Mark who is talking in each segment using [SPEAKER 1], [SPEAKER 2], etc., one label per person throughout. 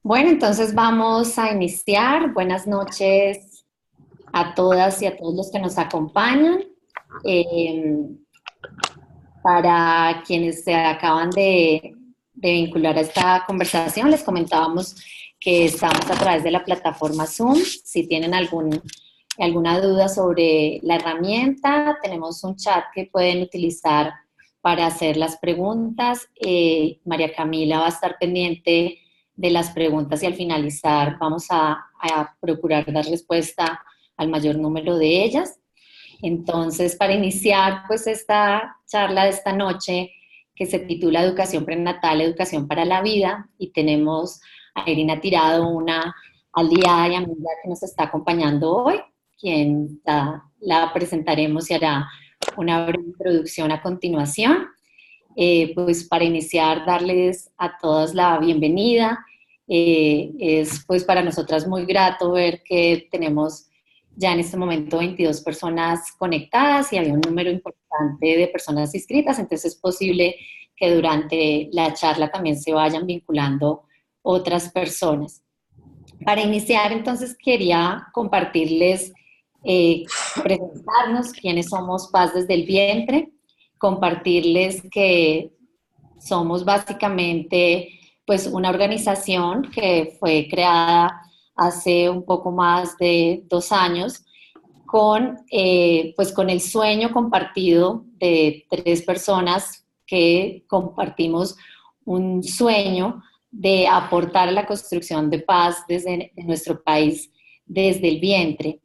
[SPEAKER 1] Bueno, entonces vamos a iniciar. Buenas noches a todas y a todos los que nos acompañan. Eh, para quienes se acaban de vincular a esta conversación, les comentábamos que estamos a través de la plataforma Zoom. Si tienen alguna duda sobre la herramienta, tenemos un chat que pueden utilizar para hacer las preguntas. María Camila va a estar pendiente de las preguntas y al finalizar vamos a procurar dar respuesta al mayor número de ellas. Entonces, para iniciar pues esta charla de esta noche que se titula Educación prenatal, Educación para la vida, y tenemos a Irina Tirado, una aliada y amiga que nos está acompañando hoy, quien la presentaremos y hará una breve introducción a continuación. Pues para iniciar, darles a todas la bienvenida. Es pues para nosotras muy grato ver que tenemos ya en este momento 22 personas conectadas y había un número importante de personas inscritas, entonces es posible que durante la charla también se vayan vinculando otras personas. Para iniciar, entonces quería compartirles, presentarnos quiénes somos Paz desde el vientre, compartirles que somos básicamente pues una organización que fue creada hace un poco más de 2 años pues con el sueño compartido de 3 personas que compartimos un sueño de aportar a la construcción de paz desde nuestro país, desde el vientre.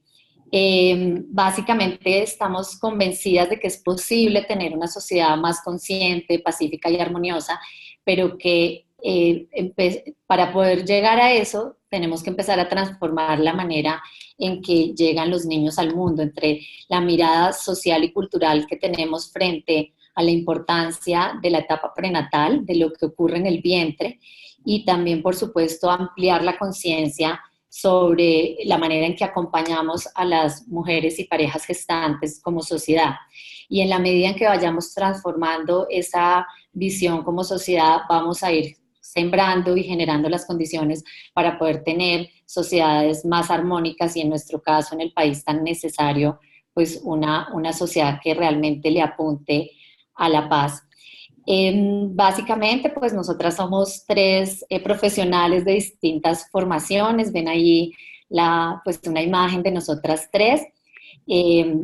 [SPEAKER 1] Básicamente estamos convencidas de que es posible tener una sociedad más consciente, pacífica y armoniosa, pero que para poder llegar a eso tenemos que empezar a transformar la manera en que llegan los niños al mundo, entre la mirada social y cultural que tenemos frente a la importancia de la etapa prenatal, de lo que ocurre en el vientre, y también, por supuesto, ampliar la conciencia sobre la manera en que acompañamos a las mujeres y parejas gestantes como sociedad. Y en la medida en que vayamos transformando esa visión como sociedad, vamos a ir sembrando y generando las condiciones para poder tener sociedades más armónicas y en nuestro caso, en el país tan necesario, pues una sociedad que realmente le apunte a la paz. Básicamente, pues nosotras somos 3 profesionales de distintas formaciones. Ven ahí pues una imagen de nosotras 3. Eh,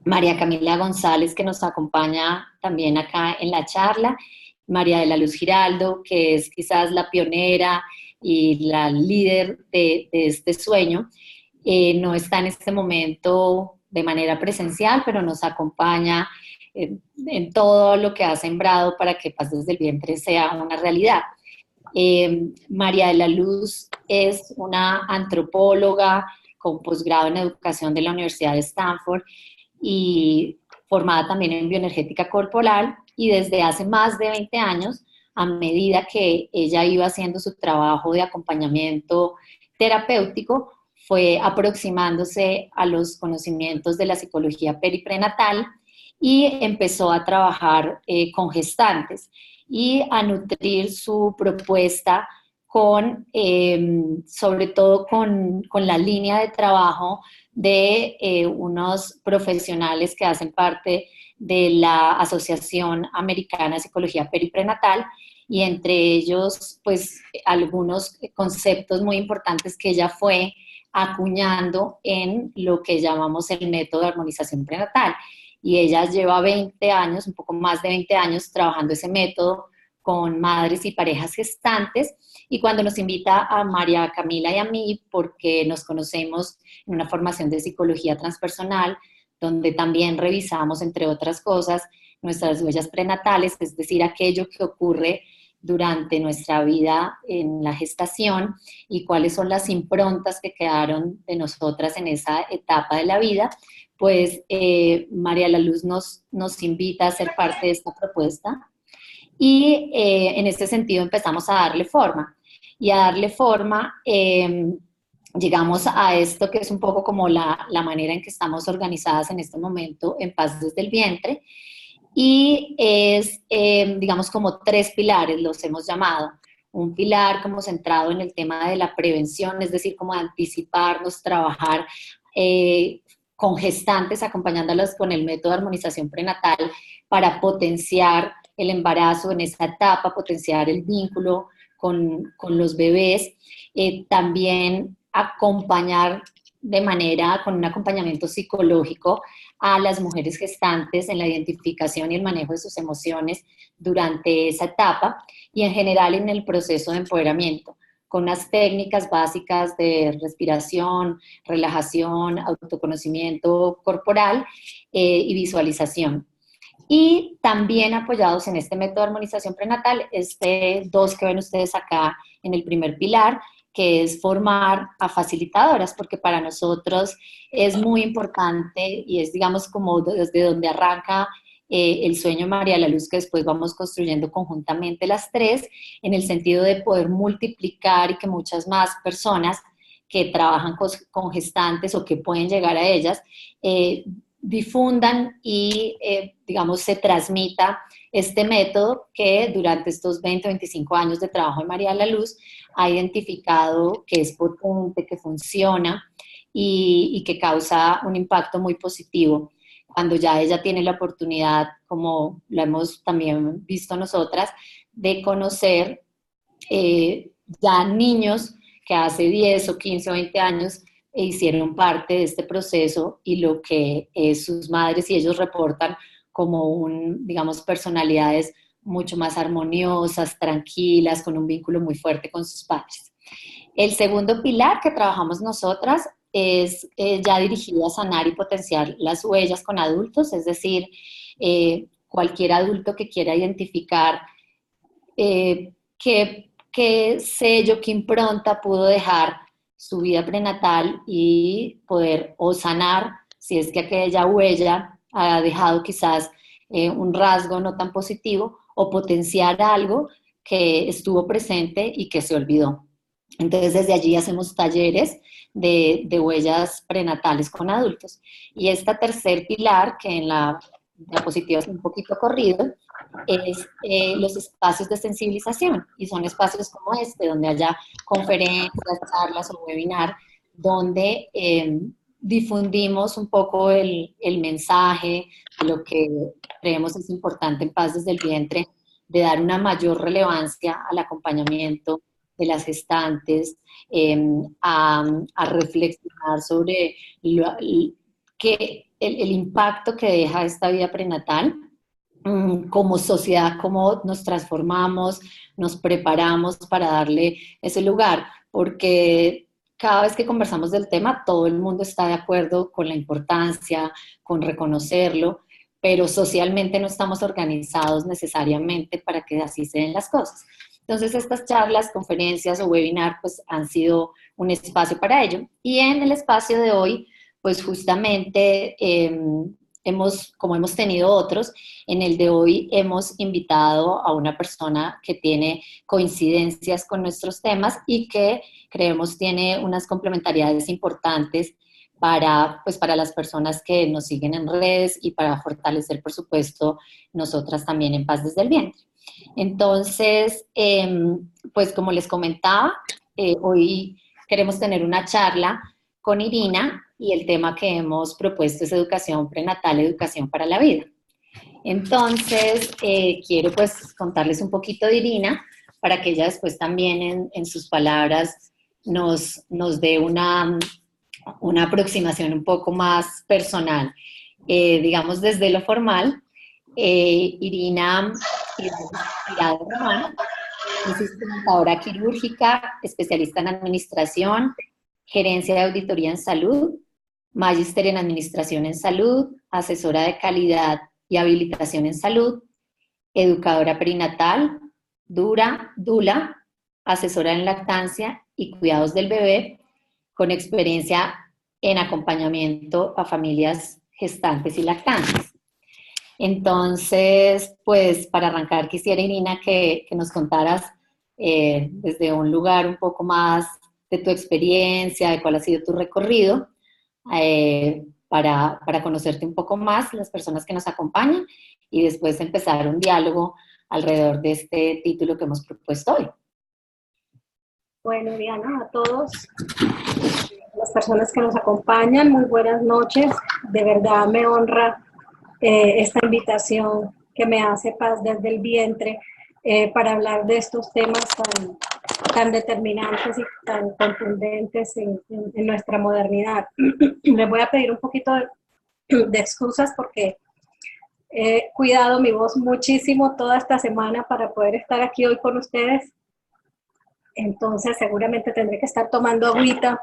[SPEAKER 1] María Camila González, que nos acompaña también acá en la charla. María de la Luz Giraldo, que es quizás la pionera y la líder de este sueño. No está en este momento de manera presencial, pero nos acompaña en todo lo que ha sembrado para que Paz desde el vientre sea una realidad. María de la Luz es una antropóloga con posgrado en educación de la Universidad de Stanford y formada también en bioenergética corporal, y desde hace más de 20 años, a medida que ella iba haciendo su trabajo de acompañamiento terapéutico, fue aproximándose a los conocimientos de la psicología periprenatal y empezó a trabajar con gestantes y a nutrir su propuesta sobre todo con la línea de trabajo de unos profesionales que hacen parte de la Asociación Americana de Psicología Periprenatal, y entre ellos, pues, algunos conceptos muy importantes que ella fue acuñando en lo que llamamos el método de armonización prenatal. Y ella lleva 20 años, un poco más de 20 años, trabajando ese método con madres y parejas gestantes, y cuando nos invita a María Camila y a mí, porque nos conocemos en una formación de psicología transpersonal, donde también revisamos, entre otras cosas, nuestras huellas prenatales, es decir, aquello que ocurre durante nuestra vida en la gestación y cuáles son las improntas que quedaron de nosotras en esa etapa de la vida. Pues María La Luz nos invita a ser parte de esta propuesta, y en este sentido empezamos a darle forma. Y a darle forma, llegamos a esto que es un poco como la manera en que estamos organizadas en este momento en Paz desde el vientre. Y es, digamos, como 3 pilares los hemos llamado. un pilar como centrado en el tema de la prevención, es decir, como anticiparnos, trabajar con gestantes, acompañándolas con el método de armonización prenatal para potenciar el embarazo en esa etapa, potenciar el vínculo con los bebés, también acompañar de manera, con un acompañamiento psicológico a las mujeres gestantes en la identificación y el manejo de sus emociones durante esa etapa y en general en el proceso de empoderamiento, con unas técnicas básicas de respiración, relajación, autoconocimiento corporal y visualización. Y también apoyados en este método de armonización prenatal, dos que ven ustedes acá en el primer pilar, que es formar a facilitadoras, porque para nosotros es muy importante y es, digamos, como desde donde arranca el sueño María de la Luz, que después vamos construyendo conjuntamente las tres, en el sentido de poder multiplicar y que muchas más personas que trabajan con gestantes o que pueden llegar a ellas, difundan y, digamos, se transmita este método que durante estos 20 o 25 años de trabajo en María de la Luz ha identificado que es potente, que funciona y que causa un impacto muy positivo. Cuando ya ella tiene la oportunidad, como lo hemos también visto nosotras, de conocer ya niños que hace 10 o 15 o 20 años hicieron parte de este proceso y lo que sus madres y ellos reportan como digamos, personalidades mucho más armoniosas, tranquilas, con un vínculo muy fuerte con sus padres. El segundo pilar que trabajamos nosotras es ya dirigido a sanar y potenciar las huellas con adultos, es decir, cualquier adulto que quiera identificar qué sello, qué impronta pudo dejar su vida prenatal y poder o sanar, si es que aquella huella ha dejado quizás un rasgo no tan positivo, o potenciar algo que estuvo presente y que se olvidó. Entonces, desde allí hacemos talleres de huellas prenatales con adultos. Y este tercer pilar, que en la diapositiva es un poquito corrido, es los espacios de sensibilización. Y son espacios como este, donde haya conferencias, charlas o webinar, donde difundimos un poco el mensaje de lo que creemos es importante en Paz desde el Vientre, de dar una mayor relevancia al acompañamiento de las gestantes, a reflexionar sobre el impacto que deja esta vida prenatal, como sociedad, cómo nos transformamos, nos preparamos para darle ese lugar, porque cada vez que conversamos del tema, todo el mundo está de acuerdo con la importancia, con reconocerlo, pero socialmente no estamos organizados necesariamente para que así se den las cosas. Entonces, estas charlas, conferencias o webinar, pues han sido un espacio para ello. Y en el espacio de hoy, pues justamente como hemos tenido otros, en el de hoy hemos invitado a una persona que tiene coincidencias con nuestros temas y que creemos tiene unas complementariedades importantes pues para las personas que nos siguen en redes y para fortalecer, por supuesto, nosotras también en Paz desde el Vientre. Entonces, pues como les comentaba, hoy queremos tener una charla con Irina y el tema que hemos propuesto es educación prenatal, educación para la vida. Entonces, quiero pues contarles un poquito de Irina para que ella después también en sus palabras nos dé una aproximación un poco más personal. Digamos, desde lo formal, Irina Román es instrumentadora quirúrgica, especialista en administración, gerencia de auditoría en salud, magíster en administración en salud, asesora de calidad y habilitación en salud, educadora perinatal, dula, asesora en lactancia y cuidados del bebé, con experiencia en acompañamiento a familias gestantes y lactantes. Entonces, pues para arrancar quisiera, Irina, que nos contaras desde un lugar un poco más de tu experiencia, de cuál ha sido tu recorrido, para conocerte un poco más, las personas que nos acompañan, y después empezar un diálogo alrededor de este título que hemos propuesto hoy.
[SPEAKER 2] Bueno, Diana, a todos, las personas que nos acompañan, muy buenas noches. De verdad me honra esta invitación que me hace Paz desde el vientre para hablar de estos temas tan determinantes y tan contundentes en nuestra modernidad. Les voy a pedir un poquito de excusas porque he cuidado mi voz muchísimo toda esta semana para poder estar aquí hoy con ustedes. Entonces seguramente tendré que estar tomando agüita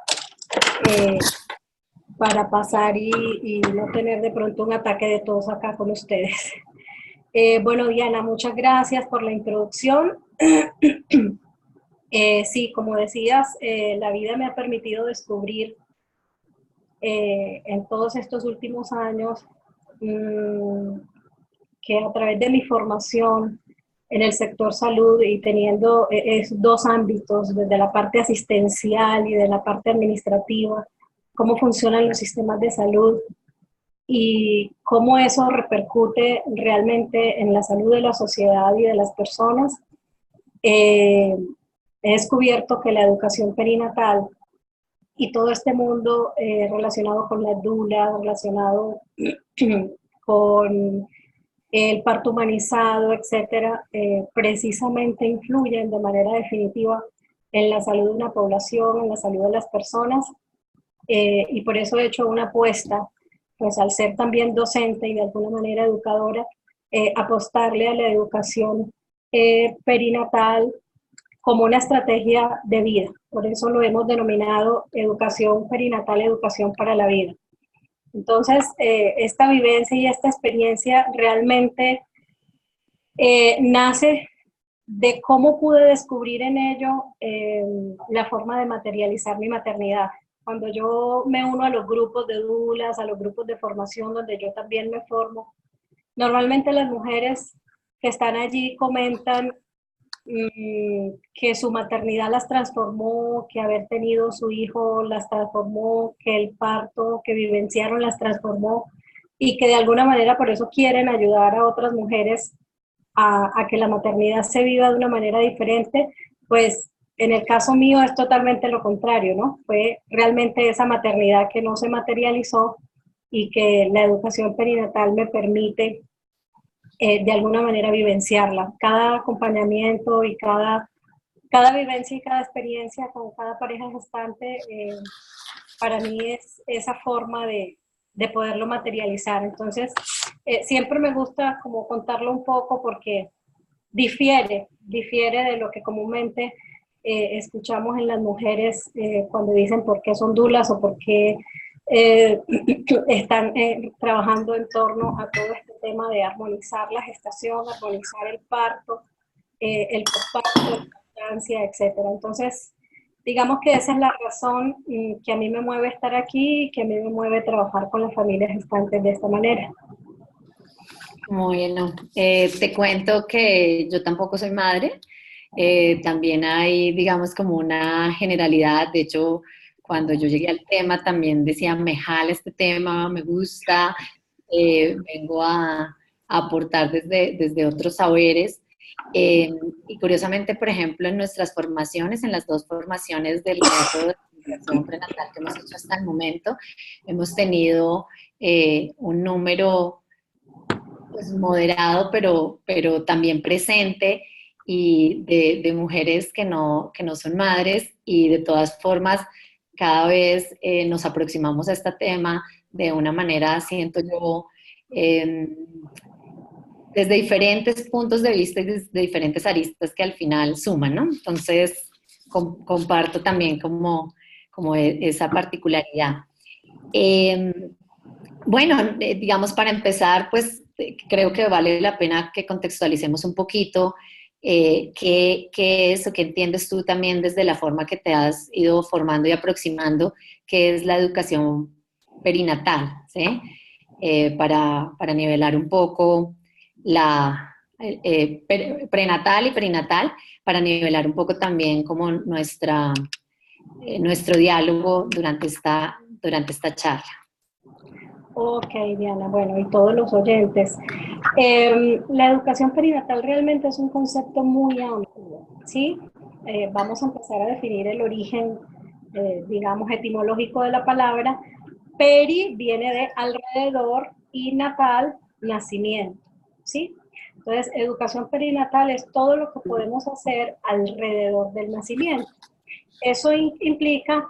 [SPEAKER 2] para pasar y no tener de pronto un ataque de tos acá con ustedes. Bueno, Diana, muchas gracias por la introducción. Sí, como decías, la vida me ha permitido descubrir en todos estos últimos años que a través de mi formación en el sector salud y teniendo dos ámbitos, desde la parte asistencial y de la parte administrativa, cómo funcionan los sistemas de salud y cómo eso repercute realmente en la salud de la sociedad y de las personas, he descubierto que la educación perinatal y todo este mundo relacionado con la dula, relacionado con el parto humanizado, etcétera, precisamente influyen de manera definitiva en la salud de una población, en la salud de las personas, y por eso he hecho una apuesta, pues al ser también docente y de alguna manera educadora, apostarle a la educación perinatal como una estrategia de vida. Por eso lo hemos denominado educación perinatal, educación para la vida. Entonces, esta vivencia y esta experiencia realmente nace de cómo pude descubrir en ello la forma de materializar mi maternidad. Cuando yo me uno a los grupos de dulas, a los grupos de formación donde yo también me formo, normalmente las mujeres que están allí comentan que su maternidad las transformó, que haber tenido su hijo las transformó, que el parto que vivenciaron las transformó y que de alguna manera por eso quieren ayudar a otras mujeres a que la maternidad se viva de una manera diferente. Pues en el caso mío es totalmente lo contrario, ¿no? Fue realmente esa maternidad que no se materializó y que la educación perinatal me permite de alguna manera vivenciarla. Cada acompañamiento y cada vivencia y cada experiencia con cada pareja gestante, para mí es esa forma de poderlo materializar. Entonces, siempre me gusta como contarlo un poco porque difiere de lo que comúnmente escuchamos en las mujeres cuando dicen por qué son dulas o por qué están trabajando en torno a todo este tema de armonizar la gestación, armonizar el parto, el posparto, la lactancia, etcétera. Entonces, digamos que esa es la razón que a mí me mueve estar aquí y que a mí me mueve trabajar con las familias gestantes de esta manera.
[SPEAKER 1] Bueno, te cuento que yo tampoco soy madre. También hay, digamos, como una generalidad. De hecho, cuando yo llegué al tema también decía, me jala este tema, me gusta, vengo a aportar desde otros saberes. Y curiosamente, por ejemplo, en nuestras formaciones, en las dos formaciones del método de educación prenatal que hemos hecho hasta el momento, hemos tenido un número pues, moderado, pero también presente, y de mujeres que no son madres, y de todas formas cada vez nos aproximamos a este tema de una manera, siento yo, desde diferentes puntos de vista y desde diferentes aristas que al final suman, ¿no? Entonces, comparto también como esa particularidad. Bueno, digamos, para empezar, pues creo que vale la pena que contextualicemos un poquito qué es o qué entiendes tú también desde la forma que te has ido formando y aproximando, qué es la educación perinatal, ¿sí? Para nivelar un poco la prenatal y perinatal, para nivelar un poco también como nuestro diálogo durante esta charla.
[SPEAKER 2] Ok, Diana, bueno, y todos los oyentes. La educación perinatal realmente es un concepto muy amplio, ¿sí? vamos a empezar a definir el origen, digamos, etimológico de la palabra. Peri viene de alrededor y natal, nacimiento, ¿sí? Entonces, educación perinatal es todo lo que podemos hacer alrededor del nacimiento. Eso implica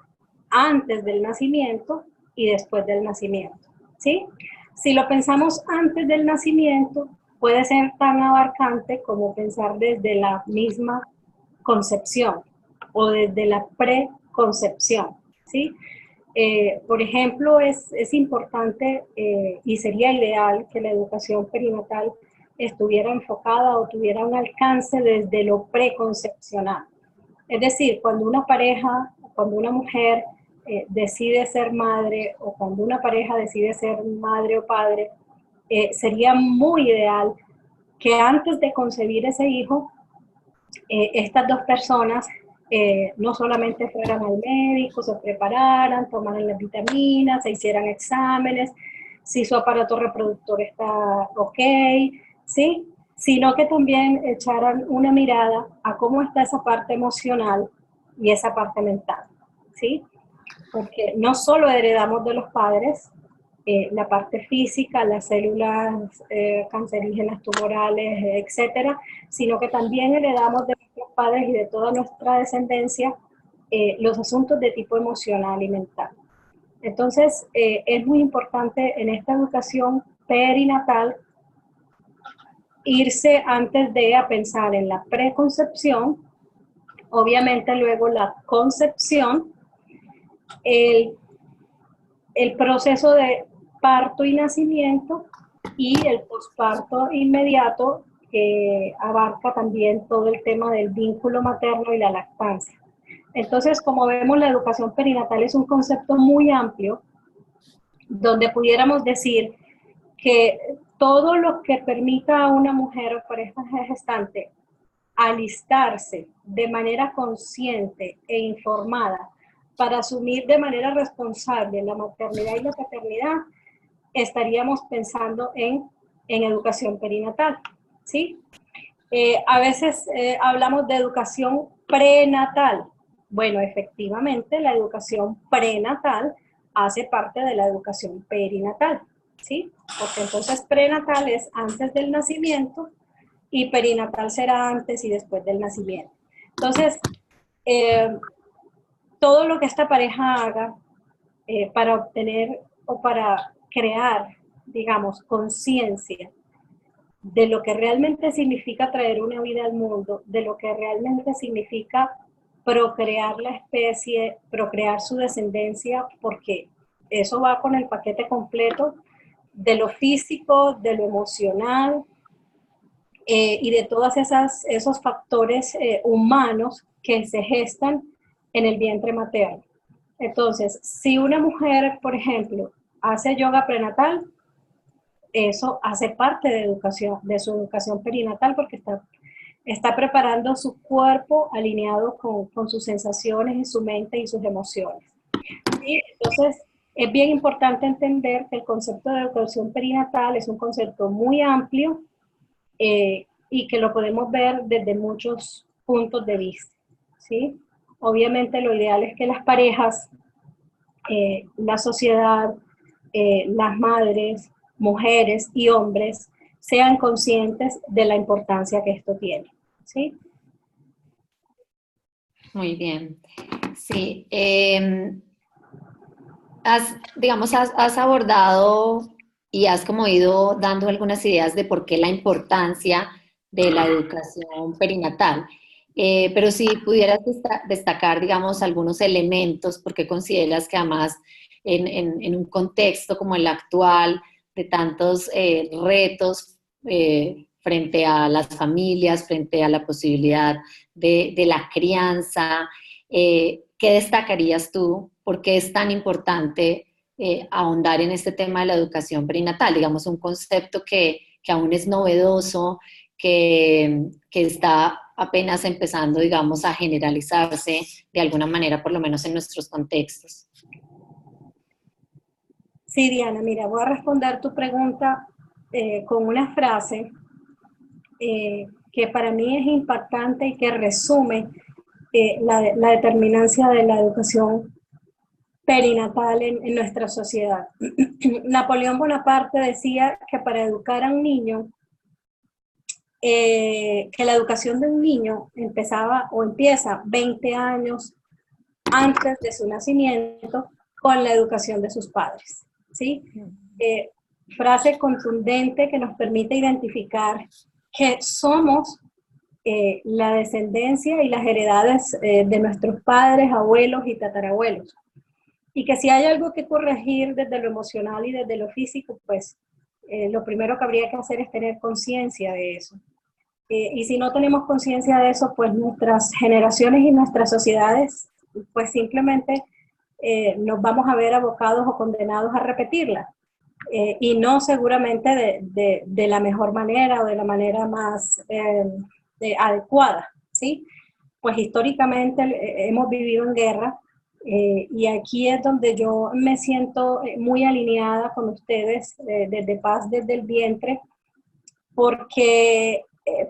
[SPEAKER 2] antes del nacimiento y después del nacimiento, ¿sí? Si lo pensamos antes del nacimiento, puede ser tan abarcante como pensar desde la misma concepción o desde la preconcepción, ¿sí? Por ejemplo, es importante y sería ideal que la educación perinatal estuviera enfocada o tuviera un alcance desde lo preconcepcional. Es decir, cuando una pareja, cuando una mujer decide ser madre o cuando una pareja decide ser madre o padre, sería muy ideal que antes de concebir ese hijo, estas dos personas no solamente fueran al médico, se prepararan, tomaran las vitaminas, se hicieran exámenes, si su aparato reproductor está ok, ¿sí? Sino que también echaran una mirada a cómo está esa parte emocional y esa parte mental, ¿sí? Porque no solo heredamos de los padres la parte física, las células cancerígenas, tumorales, etcétera, sino que también heredamos de nuestros padres y de toda nuestra descendencia los asuntos de tipo emocional y mental. Entonces, es muy importante en esta educación perinatal irse antes de a pensar en la preconcepción, obviamente luego la concepción, el, el proceso de parto y nacimiento y el posparto inmediato que abarca también todo el tema del vínculo materno y la lactancia. Entonces, como vemos, la educación perinatal es un concepto muy amplio donde pudiéramos decir que todo lo que permita a una mujer o pareja gestante alistarse de manera consciente e informada para asumir de manera responsable la maternidad y la paternidad, estaríamos pensando en educación perinatal, ¿sí? A veces hablamos de educación prenatal. Bueno, efectivamente, la educación prenatal hace parte de la educación perinatal, ¿sí? Porque entonces prenatal es antes del nacimiento y perinatal será antes y después del nacimiento. Entonces, todo lo que esta pareja haga para obtener o para crear, digamos, conciencia de lo que realmente significa traer una vida al mundo, de lo que realmente significa procrear la especie, procrear su descendencia, porque eso va con el paquete completo de lo físico, de lo emocional y de todos esos factores humanos que se gestan en el vientre materno. Entonces, si una mujer, por ejemplo, hace yoga prenatal, eso hace parte de educación, de su educación perinatal, porque está preparando su cuerpo alineado con sus sensaciones y su mente y sus emociones. ¿Sí? Entonces, es bien importante entender que el concepto de educación perinatal es un concepto muy amplio y que lo podemos ver desde muchos puntos de vista, ¿sí? Obviamente lo ideal es que las parejas, la sociedad, las madres, mujeres y hombres sean conscientes de la importancia que esto tiene, ¿sí?
[SPEAKER 1] Muy bien. Sí. Has abordado y has como ido dando algunas ideas de por qué la importancia de la educación perinatal. Pero si pudieras destacar, digamos, algunos elementos, porque consideras que además en un contexto como el actual, de tantos retos frente a las familias, frente a la posibilidad de la crianza, ¿qué destacarías tú? ¿Por qué es tan importante ahondar en este tema de la educación perinatal? Digamos, un concepto que aún es novedoso, que está apenas empezando, digamos, a generalizarse de alguna manera, por lo menos en nuestros contextos.
[SPEAKER 2] Sí, Diana, mira, voy a responder tu pregunta con una frase que para mí es impactante y que resume la determinancia de la educación perinatal en nuestra sociedad. Napoleón Bonaparte decía que para educar a un niño, que la educación de un niño empezaba o empieza 20 años antes de su nacimiento con la educación de sus padres, ¿sí? Frase contundente que nos permite identificar que somos la descendencia y las heredades de nuestros padres, abuelos y tatarabuelos. Y que si hay algo que corregir desde lo emocional y desde lo físico, pues lo primero que habría que hacer es tener conciencia de eso. Y si no tenemos conciencia de eso, pues nuestras generaciones y nuestras sociedades, pues simplemente nos vamos a ver abocados o condenados a repetirla. Y no seguramente de la mejor manera o de la manera más adecuada, ¿sí? Pues históricamente hemos vivido en guerra, y aquí es donde yo me siento muy alineada con ustedes desde Paz desde el Vientre, porque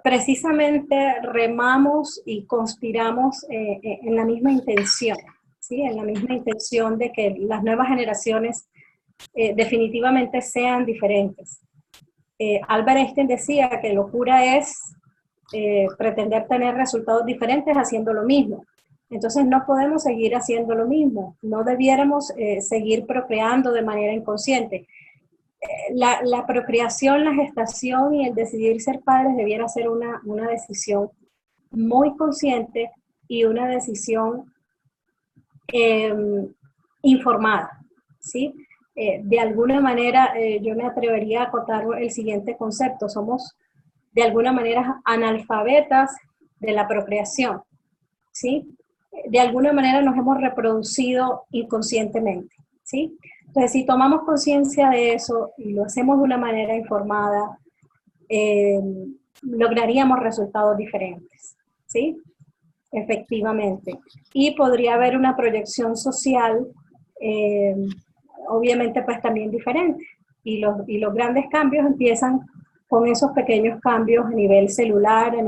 [SPEAKER 2] precisamente remamos y conspiramos en la misma intención, ¿sí? En la misma intención de que las nuevas generaciones definitivamente sean diferentes. Albert Einstein decía que locura es pretender tener resultados diferentes haciendo lo mismo. Entonces no podemos seguir haciendo lo mismo, no debiéramos seguir procreando de manera inconsciente. La procreación, la gestación y el decidir ser padres debiera ser una decisión muy consciente y una decisión informada, ¿sí? De alguna manera yo me atrevería a acotar el siguiente concepto: somos de alguna manera analfabetas de la procreación, ¿sí? De alguna manera nos hemos reproducido inconscientemente, ¿sí? Entonces, si tomamos conciencia de eso y lo hacemos de una manera informada, lograríamos resultados diferentes, ¿sí? Efectivamente. Y podría haber una proyección social, obviamente, pues también diferente. Y los grandes cambios empiezan con esos pequeños cambios a nivel celular, a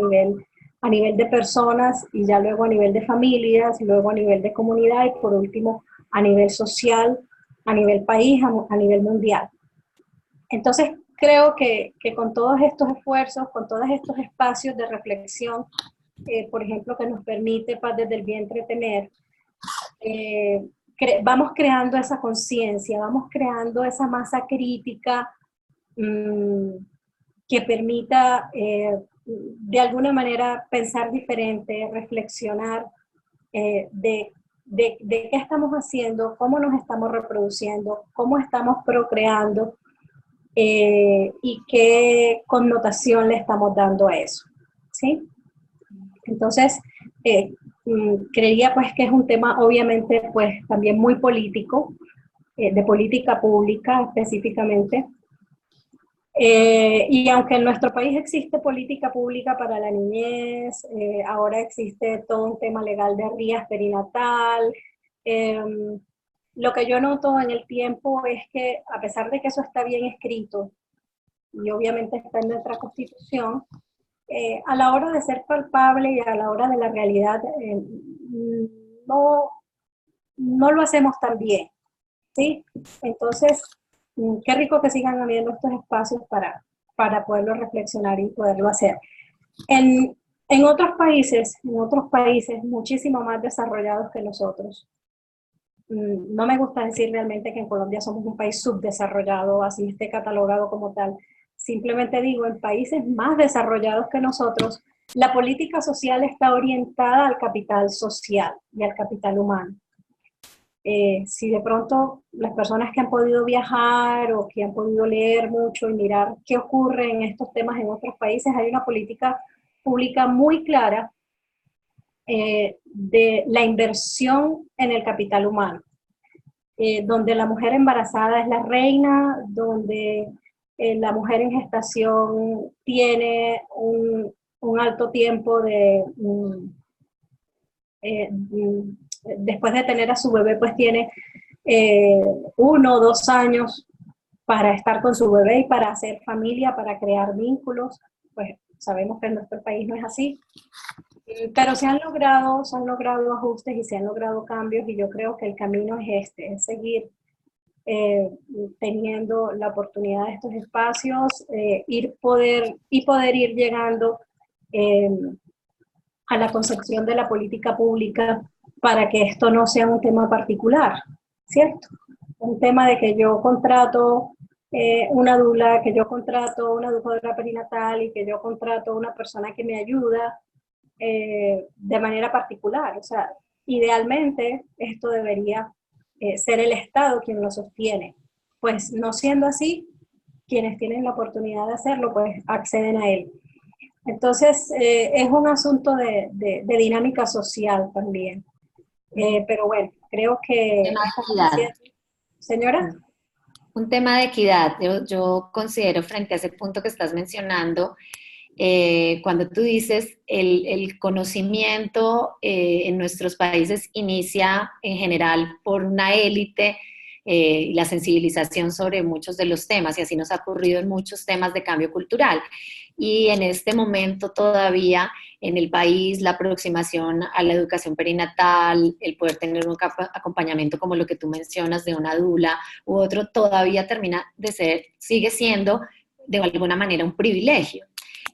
[SPEAKER 2] nivel de personas, y ya luego a nivel de familias, y luego a nivel de comunidad, y por último a nivel social, a nivel país, a nivel mundial. Entonces, creo que con todos estos esfuerzos, con todos estos espacios de reflexión, por ejemplo, que nos permite Paz desde el Vientre tener, vamos creando esa conciencia, vamos creando esa masa crítica que permita de alguna manera pensar diferente, reflexionar de qué estamos haciendo, cómo nos estamos reproduciendo, cómo estamos procreando y qué connotación le estamos dando a eso, ¿sí? Entonces, creería pues que es un tema obviamente pues también muy político, de política pública específicamente. Y aunque en nuestro país existe política pública para la niñez, ahora existe todo un tema legal de rías perinatal, lo que yo noto en el tiempo es que a pesar de que eso está bien escrito y obviamente está en nuestra Constitución, a la hora de ser palpable y a la hora de la realidad, no lo hacemos tan bien, ¿sí? Entonces, qué rico que sigan habiendo estos espacios para poderlo reflexionar y poderlo hacer. En otros países muchísimo más desarrollados que nosotros, no me gusta decir realmente que en Colombia somos un país subdesarrollado, así esté catalogado como tal. Simplemente digo, en países más desarrollados que nosotros, la política social está orientada al capital social y al capital humano. Si de pronto las personas que han podido viajar o que han podido leer mucho y mirar qué ocurre en estos temas en otros países, hay una política pública muy clara de la inversión en el capital humano, donde la mujer embarazada es la reina, donde la mujer en gestación tiene un alto tiempo después de tener a su bebé, pues tiene 1 o 2 años para estar con su bebé y para hacer familia, para crear vínculos. Pues sabemos que en nuestro país no es así. Pero se han logrado ajustes y se han logrado cambios y yo creo que el camino es este, es seguir eh, teniendo la oportunidad de estos espacios, poder ir llegando eh, a la concepción de la política pública para que esto no sea un tema particular, ¿cierto? Un tema de que yo contrato una dula, que yo contrato una educadora perinatal y que yo contrato una persona que me ayuda de manera particular. O sea, idealmente esto debería ser el Estado quien lo sostiene. Pues no siendo así, quienes tienen la oportunidad de hacerlo, pues acceden a él. Entonces, es un asunto de dinámica social también. Pero bueno, creo que
[SPEAKER 1] Tema
[SPEAKER 2] estamos
[SPEAKER 1] de equidad.
[SPEAKER 2] haciendo... Señora.
[SPEAKER 1] Un tema de equidad. Yo considero frente a ese punto que estás mencionando, cuando tú dices el conocimiento en nuestros países inicia en general por una élite y la sensibilización sobre muchos de los temas, y así nos ha ocurrido en muchos temas de cambio cultural. Y en este momento todavía en el país la aproximación a la educación perinatal, el poder tener un acompañamiento como lo que tú mencionas de una dula u otro, todavía termina de ser, sigue siendo de alguna manera un privilegio.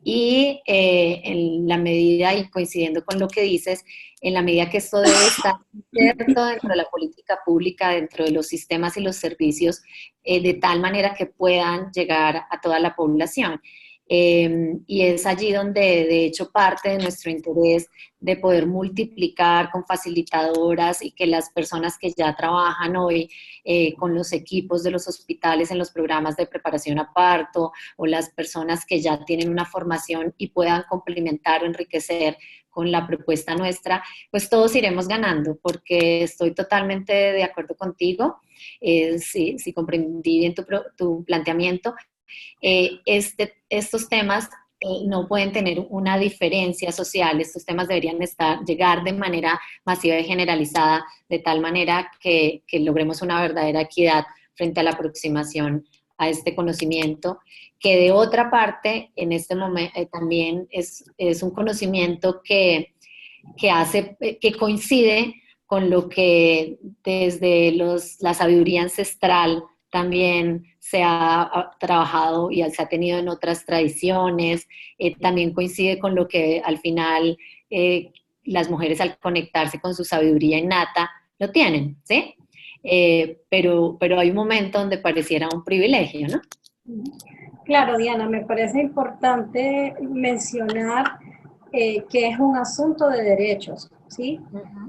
[SPEAKER 1] Y en la medida, y coincidiendo con lo que dices, en la medida que esto debe estar inserto dentro de la política pública, dentro de los sistemas y los servicios, de tal manera que puedan llegar a toda la población. Y es allí donde, de hecho, parte de nuestro interés de poder multiplicar con facilitadoras y que las personas que ya trabajan hoy con los equipos de los hospitales en los programas de preparación a parto, o las personas que ya tienen una formación y puedan complementar o enriquecer con la propuesta nuestra, pues todos iremos ganando, porque estoy totalmente de acuerdo contigo. Si comprendí bien tu planteamiento, estos temas no pueden tener una diferencia social. Estos temas deberían llegar de manera masiva y generalizada, de tal manera que logremos una verdadera equidad frente a la aproximación a este conocimiento, que de otra parte, en este momento también es un conocimiento que coincide con lo que desde la sabiduría ancestral también se ha trabajado y se ha tenido en otras tradiciones. También coincide con lo que al final las mujeres, al conectarse con su sabiduría innata, lo tienen, ¿sí? Pero hay un momento donde pareciera un privilegio, ¿no?
[SPEAKER 2] Claro, Diana, me parece importante mencionar que es un asunto de derechos, ¿sí?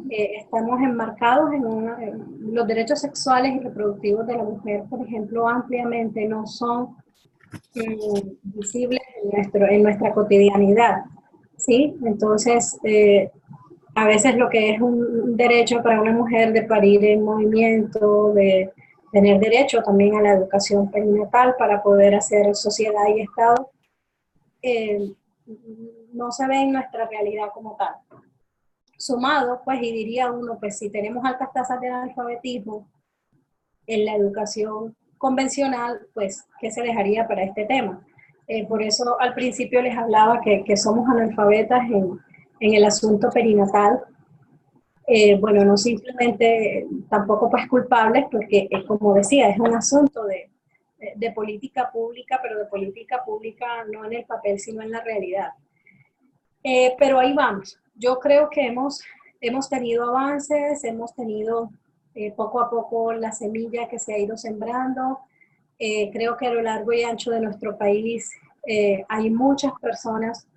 [SPEAKER 2] Estamos enmarcados en los derechos sexuales y reproductivos de la mujer, por ejemplo, ampliamente no son visibles en nuestra cotidianidad, ¿sí? Entonces, a veces lo que es un derecho para una mujer de parir en movimiento, de tener derecho también a la educación perinatal para poder hacer sociedad y Estado, eh, no se ve en nuestra realidad como tal. Sumado, pues, y diría uno, pues si tenemos altas tasas de analfabetismo en la educación convencional, pues, ¿qué se dejaría para este tema? Por eso al principio les hablaba que somos analfabetas en el asunto perinatal. Bueno, no simplemente, tampoco pues culpables, porque como decía, es un asunto de política pública, pero de política pública no en el papel, sino en la realidad. Pero ahí vamos. Yo creo que hemos tenido avances, hemos tenido poco a poco la semilla que se ha ido sembrando. Creo que a lo largo y ancho de nuestro país hay muchas personas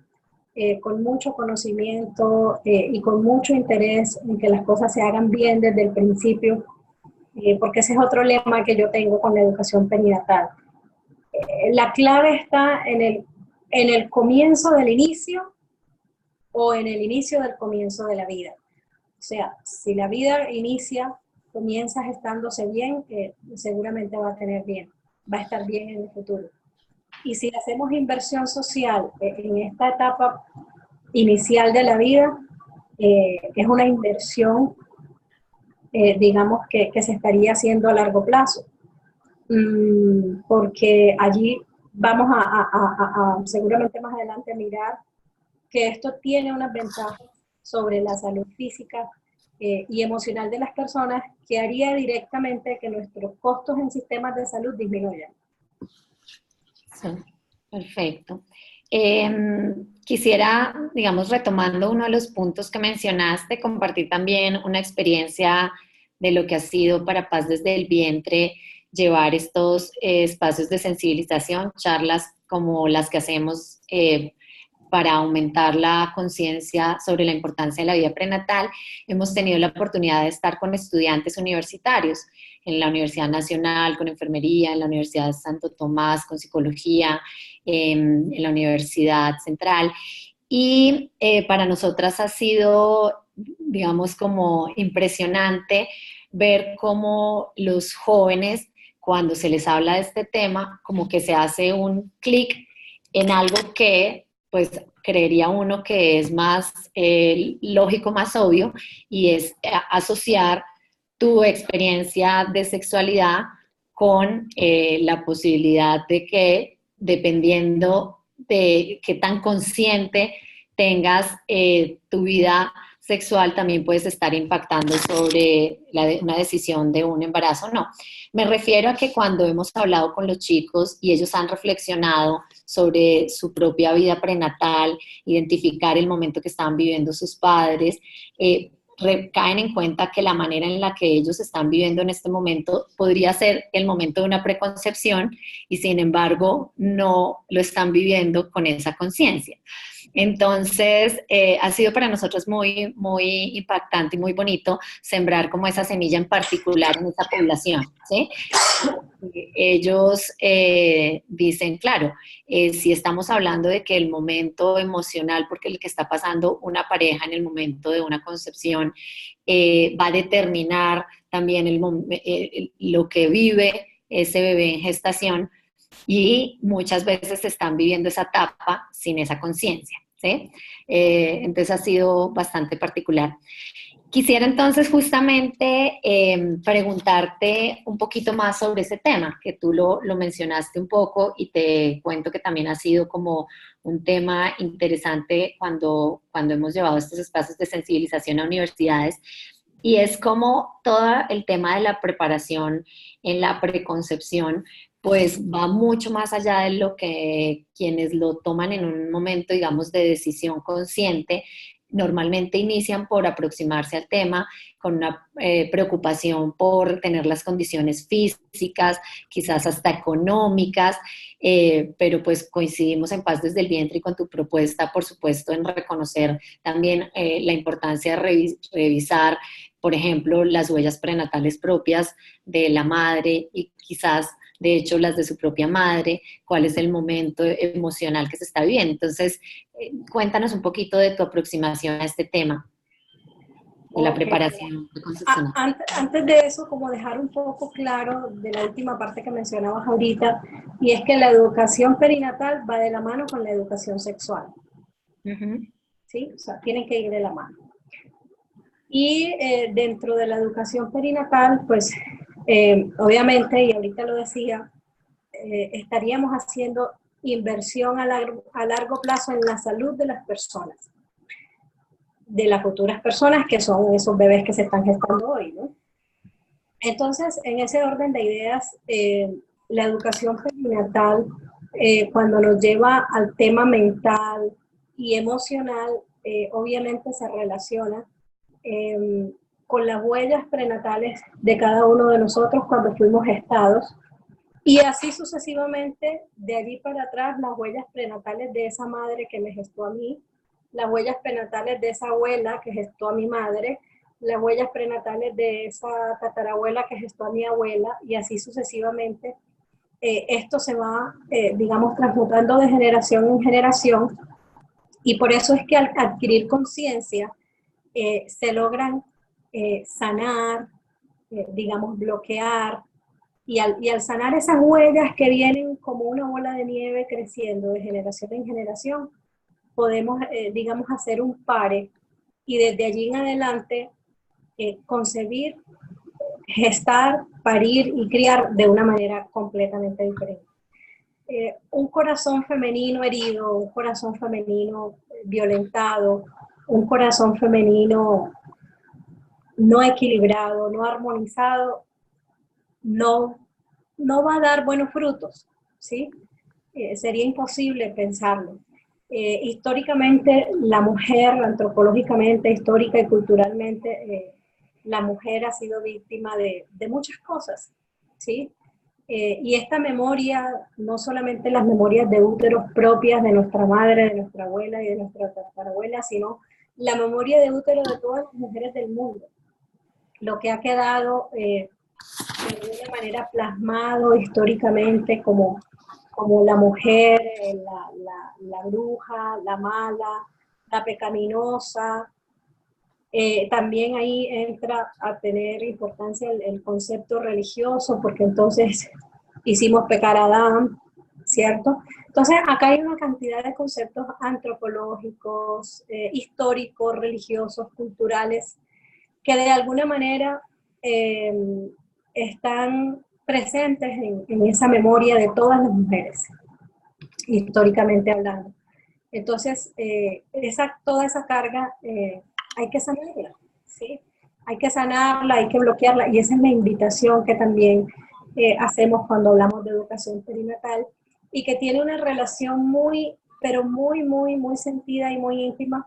[SPEAKER 2] con mucho conocimiento y con mucho interés en que las cosas se hagan bien desde el principio, porque ese es otro lema que yo tengo con la educación perinatal. La clave está en el comienzo del inicio o en el inicio del comienzo de la vida. O sea, si la vida comienza gestándose bien, seguramente va a tener bien, va a estar bien en el futuro. Y si hacemos inversión social en esta etapa inicial de la vida, es una inversión, digamos, que se estaría haciendo a largo plazo. Porque allí vamos seguramente más adelante a mirar que esto tiene unas ventajas sobre la salud física y emocional de las personas, que haría directamente que nuestros costos en sistemas de salud disminuyan.
[SPEAKER 1] Sí, perfecto. Quisiera, digamos, retomando uno de los puntos que mencionaste, compartir también una experiencia de lo que ha sido para Paz desde el Vientre, llevar estos espacios de sensibilización, charlas como las que hacemos para aumentar la conciencia sobre la importancia de la vida prenatal. Hemos tenido la oportunidad de estar con estudiantes universitarios en la Universidad Nacional, con enfermería, en la Universidad de Santo Tomás, con psicología, en la Universidad Central. Y para nosotras ha sido, digamos, como impresionante ver cómo los jóvenes, cuando se les habla de este tema, como que se hace un clic en algo que pues creería uno que es más lógico, más obvio, y es asociar tu experiencia de sexualidad con la posibilidad de que, dependiendo de qué tan consciente tengas tu vida sexual, también puedes estar impactando sobre una decisión de un embarazo o no. Me refiero a que cuando hemos hablado con los chicos y ellos han reflexionado sobre su propia vida prenatal, identificar el momento que estaban viviendo sus padres, caen en cuenta que la manera en la que ellos están viviendo en este momento podría ser el momento de una preconcepción y sin embargo no lo están viviendo con esa conciencia. Entonces, ha sido para nosotros muy, muy impactante y muy bonito sembrar como esa semilla en particular en esa población, ¿sí? Ellos dicen, claro, si estamos hablando de que el momento emocional, porque el que está pasando una pareja en el momento de una concepción, va a determinar también lo que vive ese bebé en gestación, y muchas veces están viviendo esa etapa sin esa conciencia, ¿sí? Entonces ha sido bastante particular. Quisiera entonces justamente preguntarte un poquito más sobre ese tema, que tú lo mencionaste un poco y te cuento que también ha sido como un tema interesante cuando hemos llevado estos espacios de sensibilización a universidades, y es como todo el tema de la preparación en la preconcepción pues va mucho más allá de lo que quienes lo toman en un momento, digamos, de decisión consciente. Normalmente inician por aproximarse al tema con una preocupación por tener las condiciones físicas, quizás hasta económicas, pero pues coincidimos en Paz desde el Vientre y con tu propuesta, por supuesto, en reconocer también la importancia de revisar, por ejemplo, las huellas prenatales propias de la madre y quizás de hecho las de su propia madre, cuál es el momento emocional que se está viviendo. Entonces, cuéntanos un poquito de tu aproximación a este tema, de la preparación preconcepcional.
[SPEAKER 2] Antes de eso, como dejar un poco claro de la última parte que mencionabas ahorita, y es que la educación perinatal va de la mano con la educación sexual. ¿Sí? O sea, tienen que ir de la mano. Y dentro de la educación perinatal, pues obviamente, y ahorita lo decía, estaríamos haciendo inversión a largo plazo en la salud de las personas, de las futuras personas que son esos bebés que se están gestando hoy, ¿no? Entonces, en ese orden de ideas, la educación perinatal, cuando nos lleva al tema mental y emocional, obviamente se relaciona con las huellas prenatales de cada uno de nosotros cuando fuimos gestados, y así sucesivamente, de allí para atrás, las huellas prenatales de esa madre que me gestó a mí, las huellas prenatales de esa abuela que gestó a mi madre, las huellas prenatales de esa tatarabuela que gestó a mi abuela, y así sucesivamente. Esto se va, digamos, transmutando de generación en generación, y por eso es que al adquirir conciencia se logran sanar, digamos, bloquear, y al sanar esas huellas que vienen como una bola de nieve creciendo de generación en generación, podemos, digamos, hacer un pare y desde allí en adelante concebir, gestar, parir y criar de una manera completamente diferente. Un corazón femenino herido, un corazón femenino violentado, un corazón femenino no equilibrado, no armonizado, no, no va a dar buenos frutos, ¿sí? Sería imposible pensarlo. Históricamente, la mujer, antropológicamente, histórica y culturalmente, la mujer ha sido víctima de muchas cosas, ¿sí? Y esta memoria, no solamente las memorias de úteros propias de nuestra madre, de nuestra abuela y de nuestra tatarabuela, sino la memoria de útero de todas las mujeres del mundo. Lo que ha quedado de alguna manera plasmado históricamente como la mujer, la bruja, la mala, la pecaminosa. También ahí entra a tener importancia el concepto religioso, porque entonces hicimos pecar a Adán, ¿cierto? Entonces acá hay una cantidad de conceptos antropológicos, históricos, religiosos, culturales, que de alguna manera eh, están presentes en esa memoria de todas las mujeres, históricamente hablando. Entonces, toda esa carga hay que sanarla, ¿sí? Hay que sanarla, hay que bloquearla, y esa es la invitación que también hacemos cuando hablamos de educación perinatal, y que tiene una relación muy, pero muy, muy, muy sentida y muy íntima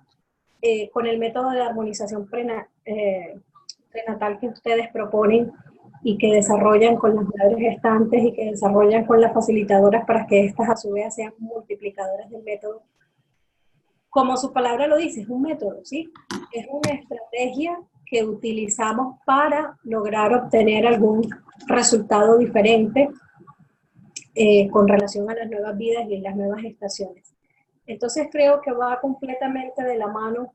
[SPEAKER 2] con el método de armonización prenatal que ustedes proponen y que desarrollan con las madres gestantes y que desarrollan con las facilitadoras para que estas a su vez sean multiplicadoras del método. Como su palabra lo dice, es un método, ¿sí? Es una estrategia que utilizamos para lograr obtener algún resultado diferente con relación a las nuevas vidas y las nuevas estaciones. Entonces creo que va completamente de la mano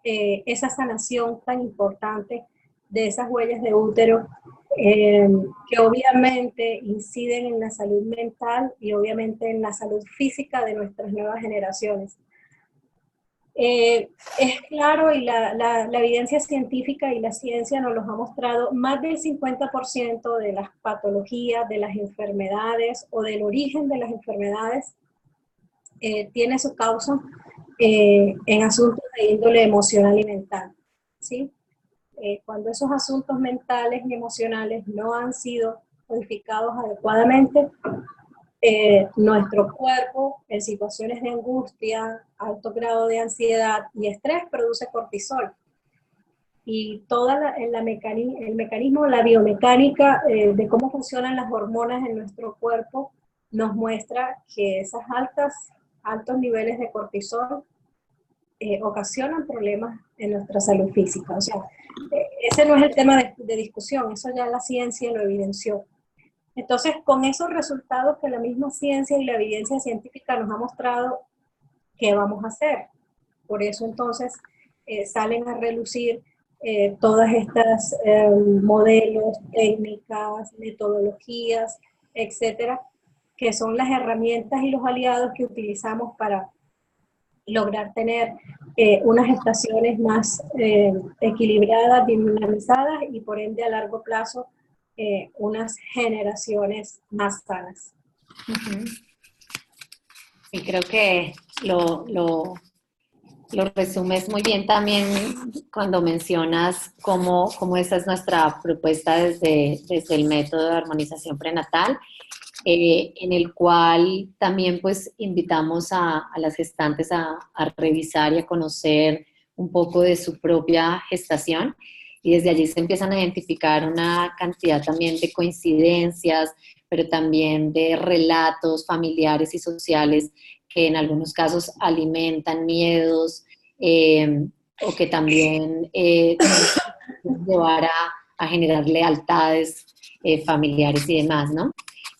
[SPEAKER 2] esa sanación tan importante de esas huellas de útero que obviamente inciden en la salud mental y obviamente en la salud física de nuestras nuevas generaciones. Es claro, y la evidencia científica y la ciencia nos los ha mostrado, más del 50% de las patologías, de las enfermedades o del origen de las enfermedades tiene su causa en asuntos de índole emocional y mental, ¿sí? Cuando esos asuntos mentales y emocionales no han sido codificados adecuadamente, nuestro cuerpo en situaciones de angustia, alto grado de ansiedad y estrés produce cortisol. Y el mecanismo, la biomecánica de cómo funcionan las hormonas en nuestro cuerpo nos muestra que esas altos niveles de cortisol ocasionan problemas en nuestra salud física. O sea, ese no es el tema de discusión, eso ya la ciencia lo evidenció. Entonces, con esos resultados que la misma ciencia y la evidencia científica nos ha mostrado, ¿qué vamos a hacer? Por eso entonces salen a relucir todas estas modelos, técnicas, metodologías, etcétera, que son las herramientas y los aliados que utilizamos para lograr tener unas estaciones más equilibradas, dinamizadas y por ende a largo plazo unas generaciones más sanas.
[SPEAKER 1] Y creo que lo resumes muy bien también cuando mencionas cómo esa es nuestra propuesta desde el método de armonización prenatal, en el cual también pues invitamos a las gestantes a revisar y a conocer un poco de su propia gestación, y desde allí se empiezan a identificar una cantidad también de coincidencias, pero también de relatos familiares y sociales que en algunos casos alimentan miedos o que también llevar a generar lealtades familiares y demás, ¿no?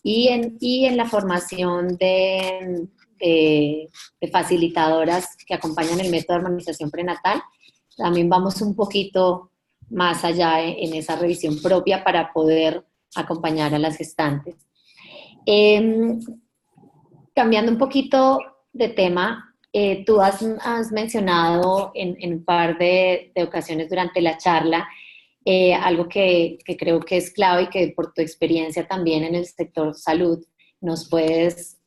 [SPEAKER 1] Y en la formación de facilitadoras que acompañan el método de armonización prenatal, también vamos un poquito más allá en esa revisión propia para poder acompañar a las gestantes. Cambiando un poquito de tema, tú has mencionado en un par de ocasiones durante la charla algo que creo que es clave y que por tu experiencia también en el sector salud nos puedes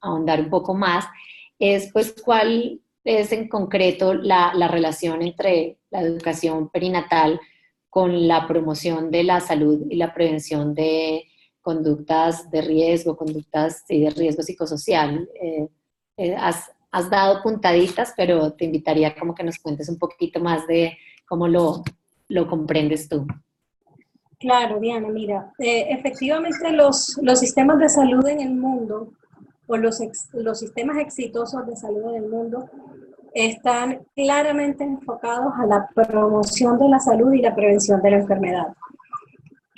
[SPEAKER 1] ahondar un poco más, es pues cuál es en concreto la relación entre la educación perinatal con la promoción de la salud y la prevención de conductas de riesgo, conductas sí, de riesgo psicosocial? Has dado puntaditas, pero te invitaría como que nos cuentes un poquito más de cómo lo comprendes tú.
[SPEAKER 2] Claro, Diana, mira, efectivamente los sistemas de salud en el mundo o los sistemas exitosos de salud en el mundo están claramente enfocados a la promoción de la salud y la prevención de la enfermedad.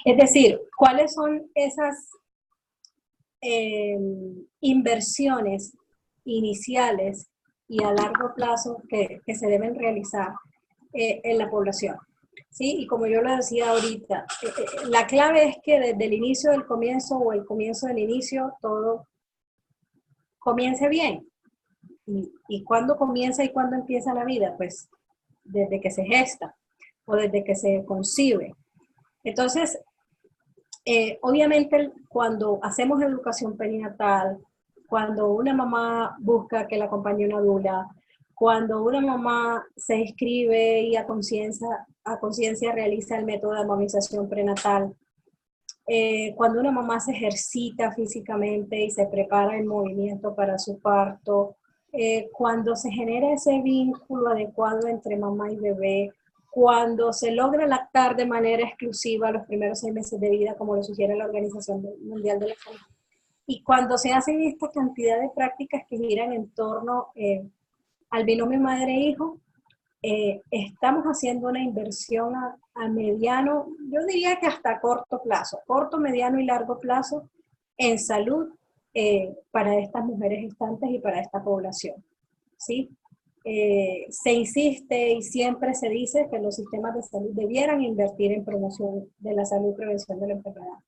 [SPEAKER 2] Es decir, ¿cuáles son esas inversiones iniciales y a largo plazo que se deben realizar en la población? ¿Sí? Y como yo lo decía ahorita, la clave es que desde el inicio del comienzo o el comienzo del inicio todo comience bien. ¿Y cuándo comienza y cuándo empieza la vida? Pues desde que se gesta o desde que se concibe. Entonces, obviamente cuando hacemos educación perinatal, cuando una mamá busca que la acompañe una dula, cuando una mamá se inscribe y a conciencia realiza el método de amamanización prenatal, cuando una mamá se ejercita físicamente y se prepara el movimiento para su parto, cuando se genera ese vínculo adecuado entre mamá y bebé, cuando se logra lactar de manera exclusiva los primeros 6 meses de vida, como lo sugiere la Organización Mundial de la Salud, y cuando se hacen esta cantidad de prácticas que giran en torno al binomio madre-hijo, estamos haciendo una inversión a mediano, yo diría que hasta corto, mediano y largo plazo en salud para estas mujeres gestantes y para esta población, ¿sí? Se insiste y siempre se dice que los sistemas de salud debieran invertir en promoción de la salud y prevención de la enfermedad.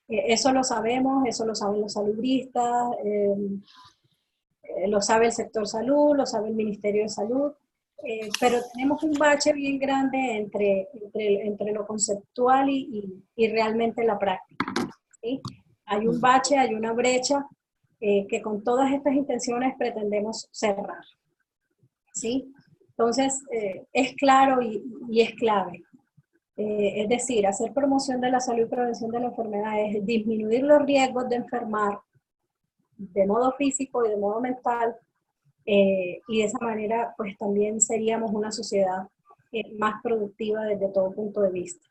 [SPEAKER 2] Eso lo sabemos, eso lo saben los saludistas, lo sabe el sector salud, lo sabe el Ministerio de Salud, pero tenemos un bache bien grande entre lo conceptual y realmente la práctica, ¿sí? Hay un bache, hay una brecha que con todas estas intenciones pretendemos cerrar, ¿sí? Entonces, es claro y es clave. Es decir, hacer promoción de la salud y prevención de la enfermedad es disminuir los riesgos de enfermar de modo físico y de modo mental, y de esa manera pues también seríamos una sociedad más productiva desde todo punto de vista.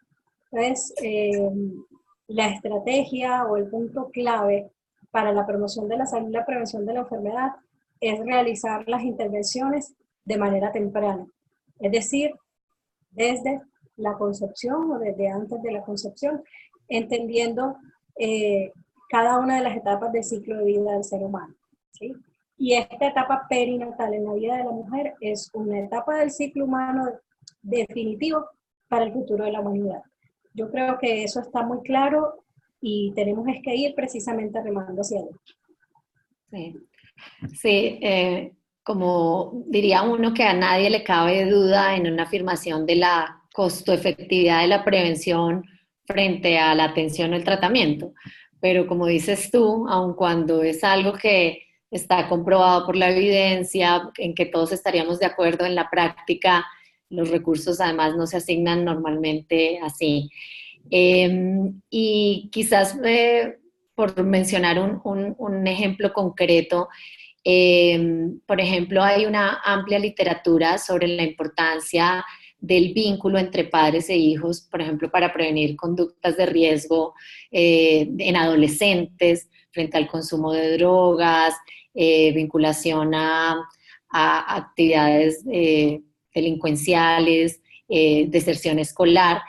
[SPEAKER 2] Entonces, la estrategia o el punto clave para la promoción de la salud y la prevención de la enfermedad es realizar las intervenciones de manera temprana, es decir, desde la concepción o desde antes de la concepción, entendiendo cada una de las etapas del ciclo de vida del ser humano, ¿sí? Y esta etapa perinatal en la vida de la mujer es una etapa del ciclo humano definitivo para el futuro de la humanidad. Yo creo que eso está muy claro y tenemos que ir precisamente remando hacia allá.
[SPEAKER 1] Sí, sí, como diría uno que a nadie le cabe duda en una afirmación de la costo-efectividad de la prevención frente a la atención o el tratamiento. Pero como dices tú, aun cuando es algo que está comprobado por la evidencia, en que todos estaríamos de acuerdo en la práctica, los recursos además no se asignan normalmente así. Y quizás por mencionar un ejemplo concreto, por ejemplo, hay una amplia literatura sobre la importancia del vínculo entre padres e hijos, por ejemplo, para prevenir conductas de riesgo en adolescentes frente al consumo de drogas, vinculación a actividades delincuenciales, deserción escolar.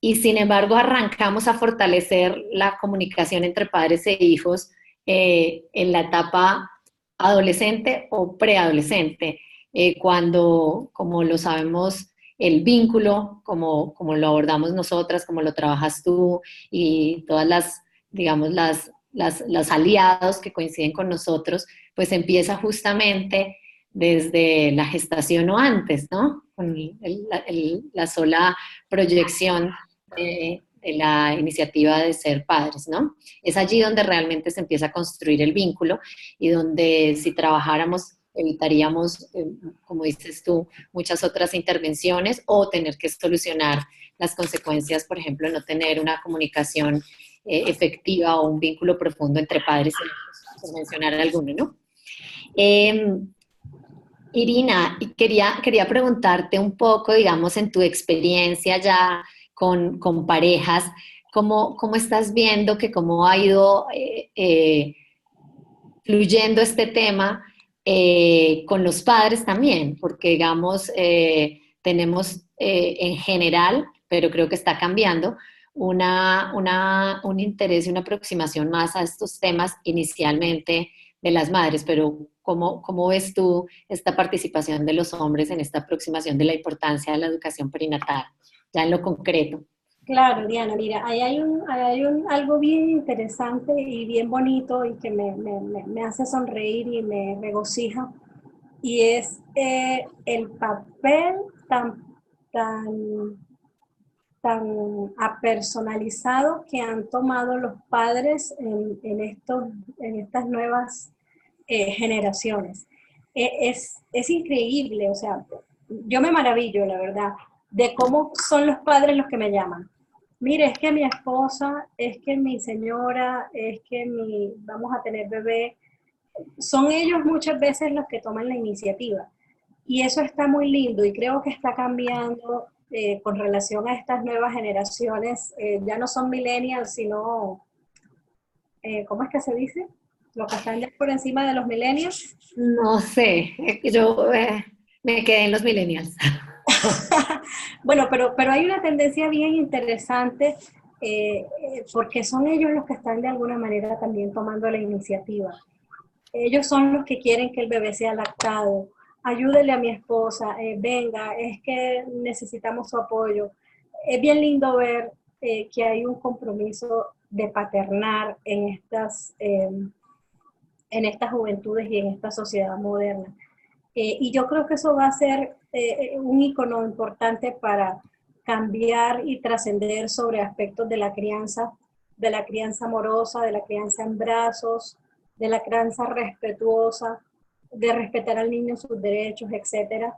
[SPEAKER 1] Y sin embargo, arrancamos a fortalecer la comunicación entre padres e hijos en la etapa adolescente o preadolescente, cuando, como lo sabemos, el vínculo, como lo abordamos nosotras, como lo trabajas tú y todas las, digamos, los aliados que coinciden con nosotros, pues empieza justamente desde la gestación o antes, ¿no? Con la sola proyección de la iniciativa de ser padres, ¿no? Es allí donde realmente se empieza a construir el vínculo y donde si trabajáramos evitaríamos, como dices tú, muchas otras intervenciones o tener que solucionar las consecuencias, por ejemplo, de no tener una comunicación efectiva o un vínculo profundo entre padres e hijos, por mencionar alguno, ¿no? Irina, y quería preguntarte un poco, digamos, en tu experiencia ya con parejas, ¿cómo estás viendo que cómo ha ido fluyendo este tema con los padres también? Porque, digamos, tenemos en general, pero creo que está cambiando, un interés y una aproximación más a estos temas inicialmente de las madres, pero ¿cómo ves tú esta participación de los hombres en esta aproximación de la importancia de la educación perinatal, ya en lo concreto?
[SPEAKER 2] Claro, Diana, mira, algo bien interesante y bien bonito y que me hace sonreír y me regocija, y es el papel tan, tan, tan apersonalizado que han tomado los padres en estas nuevas generaciones. Es increíble, o sea, yo me maravillo, la verdad, de cómo son los padres los que me llaman. Mire, es que mi esposa, es que mi señora, es que vamos a tener bebé. Son ellos muchas veces los que toman la iniciativa. Y eso está muy lindo y creo que está cambiando con relación a estas nuevas generaciones. Ya no son millennials, sino, ¿cómo es que se dice? Los que están ya por encima de los millennials.
[SPEAKER 1] No sé, yo me quedé en los millennials.
[SPEAKER 2] Bueno, pero hay una tendencia bien interesante porque son ellos los que están de alguna manera también tomando la iniciativa. Ellos son los que quieren que el bebé sea lactado. Ayúdele a mi esposa, venga, es que necesitamos su apoyo. Es bien lindo ver que hay un compromiso de paternar en estas juventudes y en esta sociedad moderna. Y yo creo que eso va a ser un icono importante para cambiar y trascender sobre aspectos de la crianza amorosa, de la crianza en brazos, de la crianza respetuosa, de respetar al niño sus derechos, etcétera.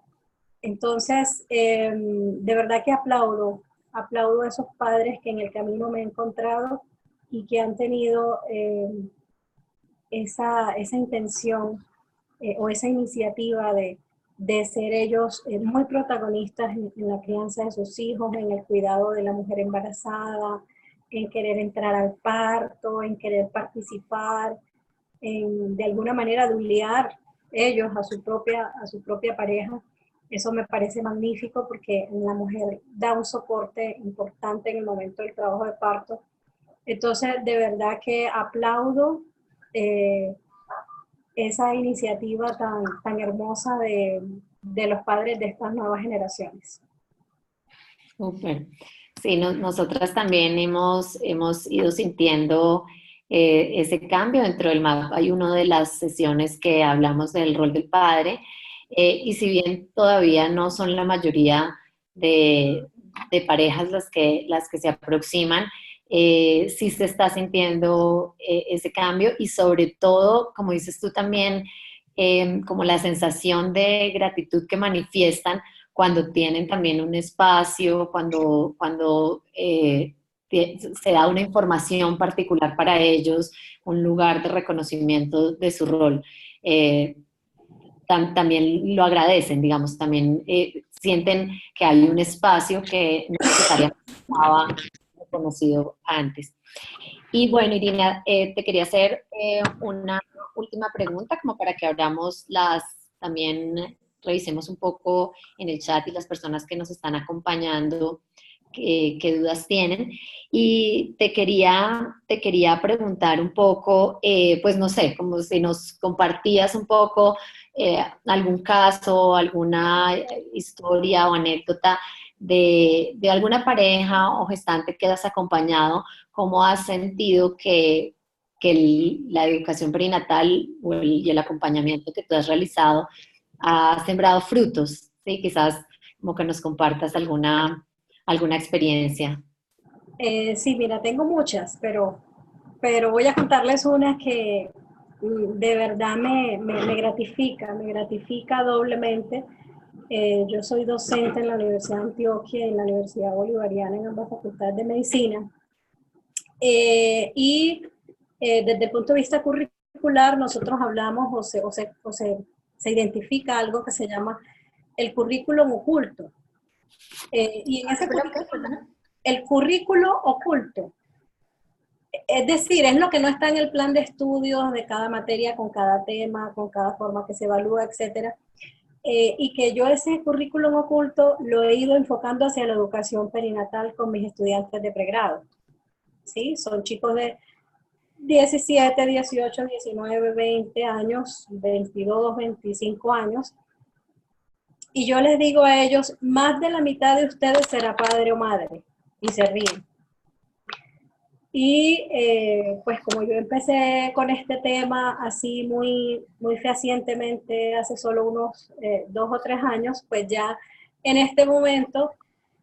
[SPEAKER 2] Entonces, de verdad que aplaudo a esos padres que en el camino me he encontrado y que han tenido esa intención o esa iniciativa de ser ellos muy protagonistas en la crianza de sus hijos, en el cuidado de la mujer embarazada, en querer entrar al parto, en querer participar, en de alguna manera dulear ellos a su propia pareja. Eso me parece magnífico porque la mujer da un soporte importante en el momento del trabajo de parto. Entonces, de verdad que aplaudo eh, esa iniciativa tan hermosa de los padres de estas nuevas generaciones.
[SPEAKER 1] Súper. Sí, nosotras también hemos ido sintiendo ese cambio dentro del MAP. Hay una de las sesiones que hablamos del rol del padre, y si bien todavía no son la mayoría de parejas las que se aproximan, sí se está sintiendo ese cambio y sobre todo, como dices tú también, como la sensación de gratitud que manifiestan cuando tienen también un espacio, cuando se da una información particular para ellos, un lugar de reconocimiento de su rol. También lo agradecen, digamos, también sienten que hay un espacio que no necesariamente estaba reconocido antes. Y bueno, Irina, te quería hacer una última pregunta, como para que abramos también revisemos un poco en el chat y las personas que nos están acompañando, qué dudas tienen. Y te quería preguntar un poco, pues no sé, como si nos compartías un poco algún caso, alguna historia o anécdota de alguna pareja o gestante que has acompañado. ¿Cómo has sentido que la educación perinatal y el acompañamiento que tú has realizado ha sembrado frutos? ¿Sí? Quizás como que nos compartas alguna experiencia.
[SPEAKER 2] Sí, mira, tengo muchas, pero voy a contarles una de verdad me gratifica doblemente. Yo soy docente en la Universidad de Antioquia y en la Universidad Bolivariana en ambas facultades de medicina. Desde el punto de vista curricular, nosotros hablamos se identifica algo que se llama el currículum oculto. Y en ese currículum, el currículo oculto, es decir, es lo que no está en el plan de estudios de cada materia, con cada tema, con cada forma que se evalúa, etcétera. Y que yo ese currículum oculto lo he ido enfocando hacia la educación perinatal con mis estudiantes de pregrado. ¿Sí? Son chicos de 17, 18, 19, 20 años, 22, 25 años. Y yo les digo a ellos, más de la mitad de ustedes será padre o madre. Y se ríen. Y pues como yo empecé con este tema así muy fehacientemente hace solo unos 2 o 3 años, pues ya en este momento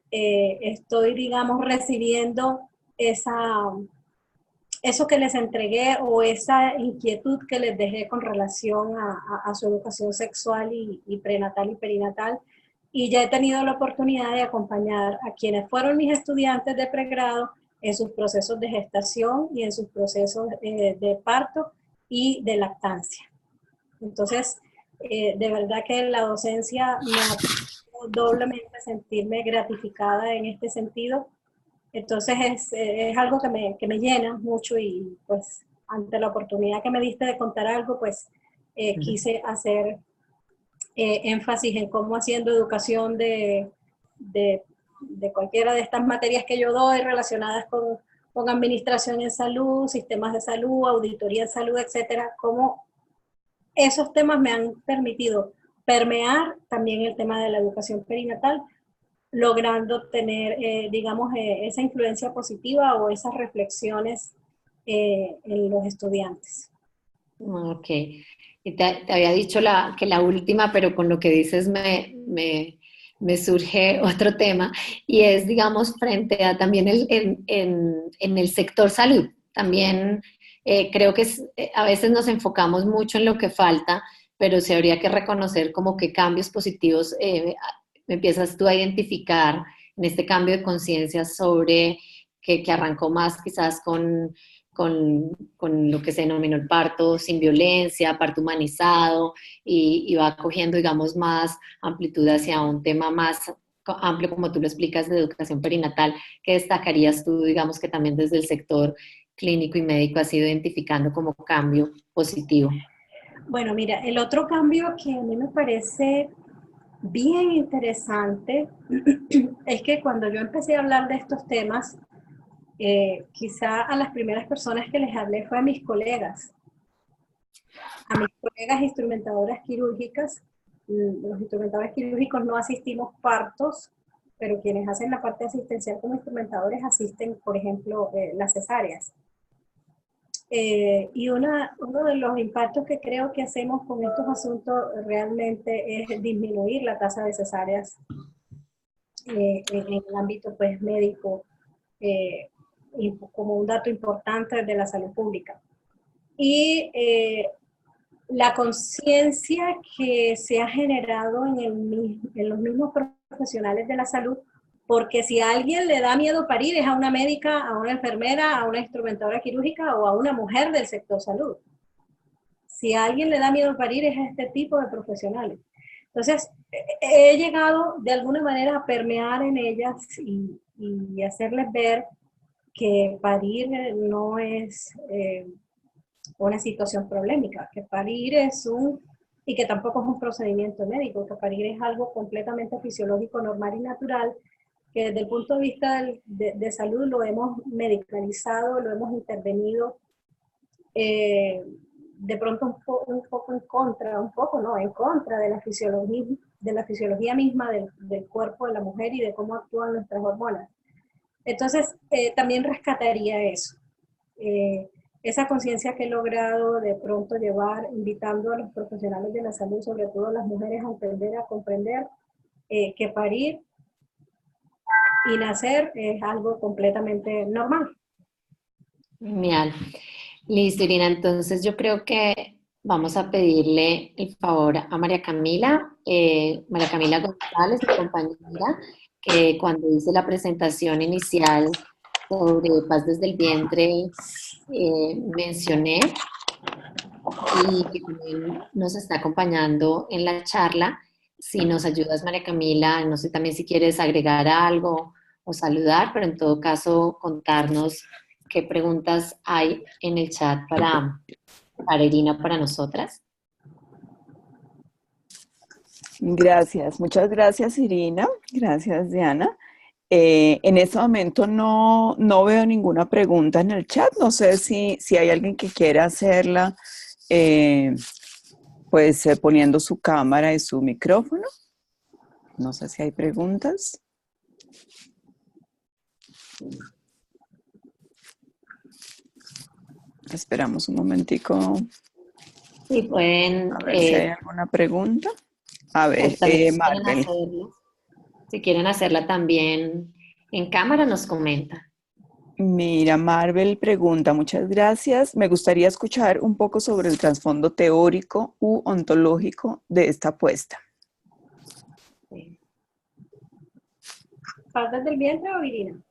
[SPEAKER 2] estoy, digamos, recibiendo eso que les entregué o esa inquietud que les dejé con relación a su educación sexual y prenatal y perinatal. Y ya he tenido la oportunidad de acompañar a quienes fueron mis estudiantes de pregrado en sus procesos de gestación y en sus procesos de parto y de lactancia. Entonces, de verdad que la docencia me ha permitido doblemente sentirme gratificada en este sentido. Entonces es algo que me llena mucho y pues ante la oportunidad que me diste de contar algo, pues quise hacer énfasis en cómo haciendo educación de cualquiera de estas materias que yo doy relacionadas con administración en salud, sistemas de salud, auditoría en salud, etcétera, cómo esos temas me han permitido permear también el tema de la educación perinatal, logrando tener, digamos, esa influencia positiva o esas reflexiones en los estudiantes.
[SPEAKER 1] Ok. Y te había dicho que la última, pero con lo que dices me surge otro tema y es, digamos, frente a también en el sector salud. También creo que a veces nos enfocamos mucho en lo que falta, pero se habría que reconocer como que cambios positivos empiezas tú a identificar en este cambio de conciencia sobre que arrancó más quizás con lo que se denominó el parto sin violencia, parto humanizado, y va cogiendo, digamos, más amplitud hacia un tema más amplio, como tú lo explicas, de educación perinatal. ¿Qué destacarías tú, digamos, que también desde el sector clínico y médico has ido identificando como cambio positivo?
[SPEAKER 2] Bueno, mira, el otro cambio que a mí me parece bien interesante es que cuando yo empecé a hablar de estos temas, quizá a las primeras personas que les hablé fue a mis colegas instrumentadoras quirúrgicas. Los instrumentadores quirúrgicos no asistimos partos, pero quienes hacen la parte asistencial como instrumentadores asisten, por ejemplo, las cesáreas. Y uno de los impactos que creo que hacemos con estos asuntos realmente es disminuir la tasa de cesáreas en el ámbito pues, médico, como un dato importante de la salud pública. Y la conciencia que se ha generado en los mismos profesionales de la salud, porque si a alguien le da miedo parir es a una médica, a una enfermera, a una instrumentadora quirúrgica o a una mujer del sector salud. Si a alguien le da miedo parir es a este tipo de profesionales. Entonces, he llegado de alguna manera a permear en ellas y hacerles ver que parir no es una situación problemática, que parir y que tampoco es un procedimiento médico, que parir es algo completamente fisiológico, normal y natural, que desde el punto de vista de salud lo hemos medicalizado, lo hemos intervenido de pronto un poco en contra, en contra de la fisiología misma del cuerpo de la mujer y de cómo actúan nuestras hormonas. Entonces, también rescataría eso. Esa conciencia que he logrado de pronto llevar, invitando a los profesionales de la salud, sobre todo a las mujeres, a entender, a comprender que parir y nacer es algo completamente normal.
[SPEAKER 1] Genial. Listo, Irina. Entonces yo creo que vamos a pedirle el favor a María Camila González, mi compañera, que cuando hice la presentación inicial sobre paz desde el vientre, mencioné y que también nos está acompañando en la charla. Si nos ayudas, María Camila, no sé también si quieres agregar algo o saludar, pero en todo caso contarnos qué preguntas hay en el chat para Irina, para nosotras.
[SPEAKER 3] Gracias, muchas gracias Irina, gracias Diana. En este momento no veo ninguna pregunta en el chat, no sé si hay alguien que quiera hacerla, pues poniendo su cámara y su micrófono. No sé si hay preguntas. Esperamos un momentico.
[SPEAKER 1] Sí, pueden.
[SPEAKER 3] A ver si hay alguna pregunta. A ver, Marvel.
[SPEAKER 1] Si quieren hacerla también en cámara, nos comenta.
[SPEAKER 3] Mira, Marvel pregunta, muchas gracias. Me gustaría escuchar un poco sobre el trasfondo teórico u ontológico de esta apuesta.
[SPEAKER 1] Sí.
[SPEAKER 2] ¿Partes del vientre o Irina?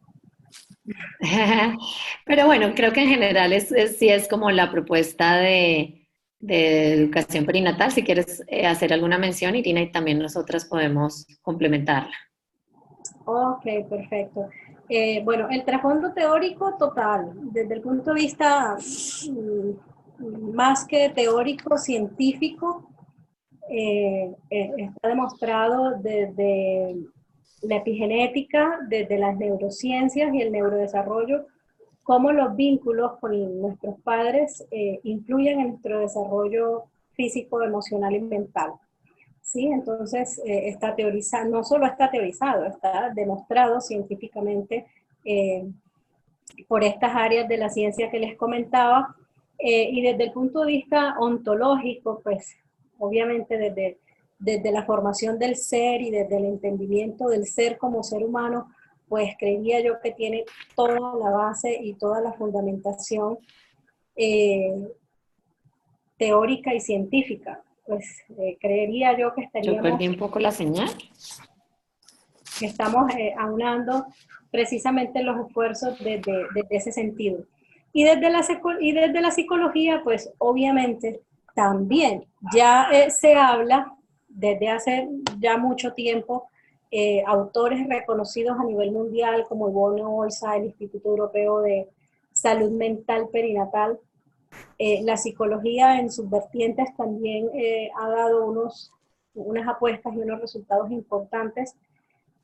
[SPEAKER 1] Pero bueno, creo que en general sí es como la propuesta de educación perinatal. Si quieres hacer alguna mención, Irina, y también nosotras podemos complementarla.
[SPEAKER 2] Ok, perfecto. Bueno, el trasfondo teórico total, desde el punto de vista más que teórico, científico, está demostrado desde la epigenética, desde las neurociencias y el neurodesarrollo, cómo los vínculos con nuestros padres influyen en nuestro desarrollo físico, emocional y mental. ¿Sí? Entonces, está teorizado, no solo está teorizado, está demostrado científicamente por estas áreas de la ciencia que les comentaba, y desde el punto de vista ontológico, pues obviamente desde la formación del ser y desde el entendimiento del ser como ser humano, pues creería yo que tiene toda la base y toda la fundamentación teórica y científica. Pues creería yo que
[SPEAKER 1] Yo
[SPEAKER 2] estaríamos...
[SPEAKER 1] perdí un poco la señal.
[SPEAKER 2] Que estamos aunando precisamente los esfuerzos desde ese sentido. Y desde la psicología, pues obviamente también ya se habla desde hace ya mucho tiempo, autores reconocidos a nivel mundial como Yvonne Olza, el Instituto Europeo de Salud Mental Perinatal. La psicología en sus vertientes también ha dado unas apuestas y unos resultados importantes.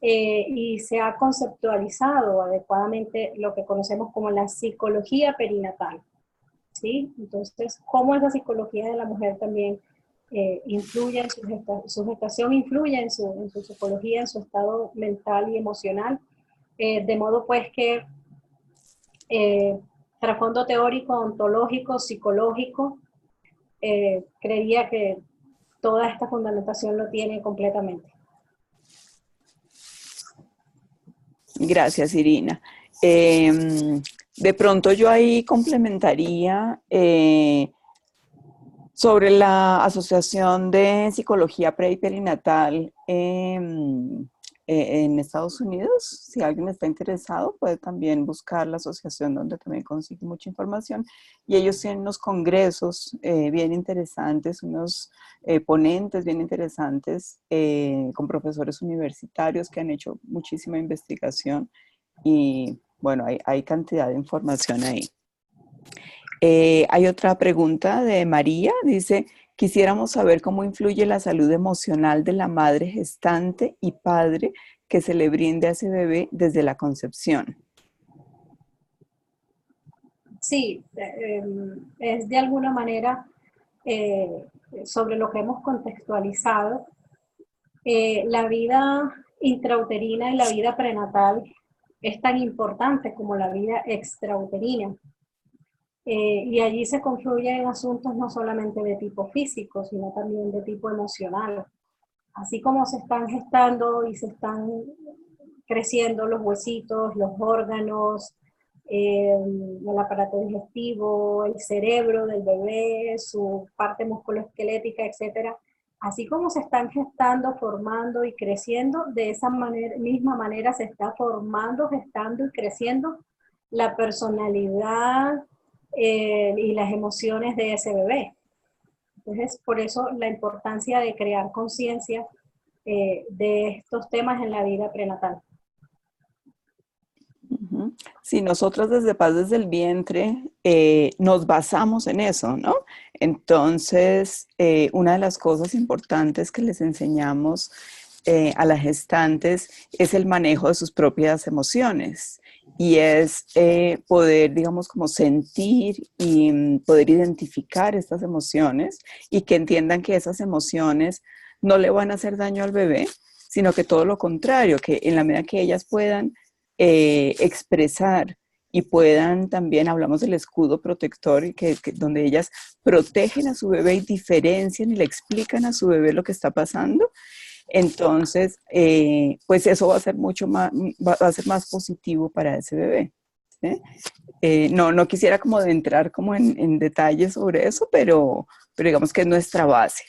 [SPEAKER 2] Y se ha conceptualizado adecuadamente lo que conocemos como la psicología perinatal, ¿sí? Entonces, cómo esa psicología de la mujer también influye en su gestación, influye en su psicología, en su estado mental y emocional, de modo pues que trasfondo teórico, ontológico, psicológico, creería que toda esta fundamentación lo tiene completamente.
[SPEAKER 3] Gracias, Irina. De pronto yo ahí complementaría sobre la Asociación de Psicología Pre y Perinatal en Estados Unidos. Si alguien está interesado, puede también buscar la asociación donde también consigue mucha información. Y ellos tienen unos congresos bien interesantes, unos ponentes bien interesantes con profesores universitarios que han hecho muchísima investigación y bueno, hay cantidad de información ahí. Hay otra pregunta de María, dice, quisiéramos saber cómo influye la salud emocional de la madre gestante y padre que se le brinde a ese bebé desde la concepción.
[SPEAKER 2] Sí, es de alguna manera sobre lo que hemos contextualizado. La vida intrauterina y la vida prenatal es tan importante como la vida extrauterina. Y allí se confluyen asuntos no solamente de tipo físico, sino también de tipo emocional. Así como se están gestando y se están creciendo los huesitos, los órganos, el aparato digestivo, el cerebro del bebé, su parte musculoesquelética, etcétera. Así como se están gestando, formando y creciendo, de esa misma manera se está formando, gestando y creciendo la personalidad y las emociones de ese bebé. Entonces, por eso la importancia de crear conciencia de estos temas en la vida prenatal.
[SPEAKER 3] Sí, nosotros desde Paz desde el Vientre nos basamos en eso, ¿no? Entonces, una de las cosas importantes que les enseñamos a las gestantes es el manejo de sus propias emociones y es poder, digamos, como sentir y poder identificar estas emociones y que entiendan que esas emociones no le van a hacer daño al bebé, sino que todo lo contrario, que en la medida que ellas puedan expresar y puedan también, hablamos del escudo protector, donde ellas protegen a su bebé y diferencian y le explican a su bebé lo que está pasando. Entonces, pues eso va a ser mucho más, va a ser más positivo para ese bebé. ¿Sí? No quisiera como de entrar como en detalles sobre eso, pero digamos que es nuestra base.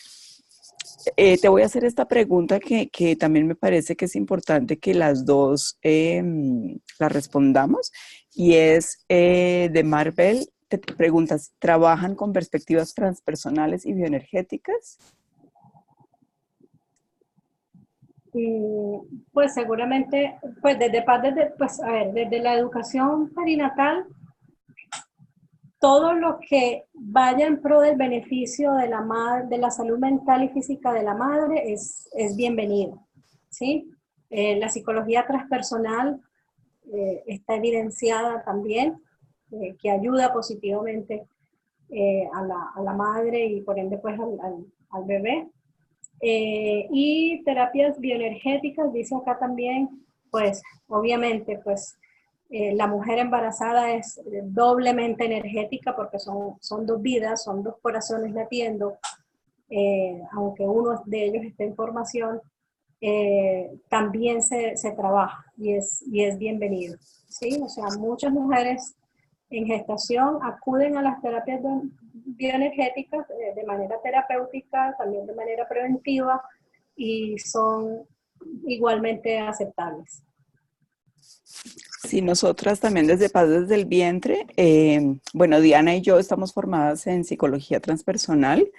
[SPEAKER 3] Te voy a hacer esta pregunta que también me parece que es importante que las dos la respondamos, y es de Marvel. Te preguntas, ¿trabajan con perspectivas transpersonales y bioenergéticas?
[SPEAKER 2] Pues seguramente, pues desde la educación perinatal, todo lo que vaya en pro del beneficio de la salud mental y física de la madre es bienvenido, ¿sí? La psicología transpersonal está evidenciada también, que ayuda positivamente a la madre y por ende pues al bebé. Y terapias bioenergéticas, dice acá también, pues obviamente pues la mujer embarazada es doblemente energética porque son dos vidas, son dos corazones latiendo, aunque uno de ellos esté en formación, también se trabaja y es bienvenido, ¿sí? O sea, muchas mujeres en gestación acuden a las terapias bioenergéticas de manera terapéutica, también de manera preventiva, y son igualmente aceptables.
[SPEAKER 3] Sí, nosotras también desde Paz desde el Vientre, bueno, Diana y yo estamos formadas en psicología transpersonal,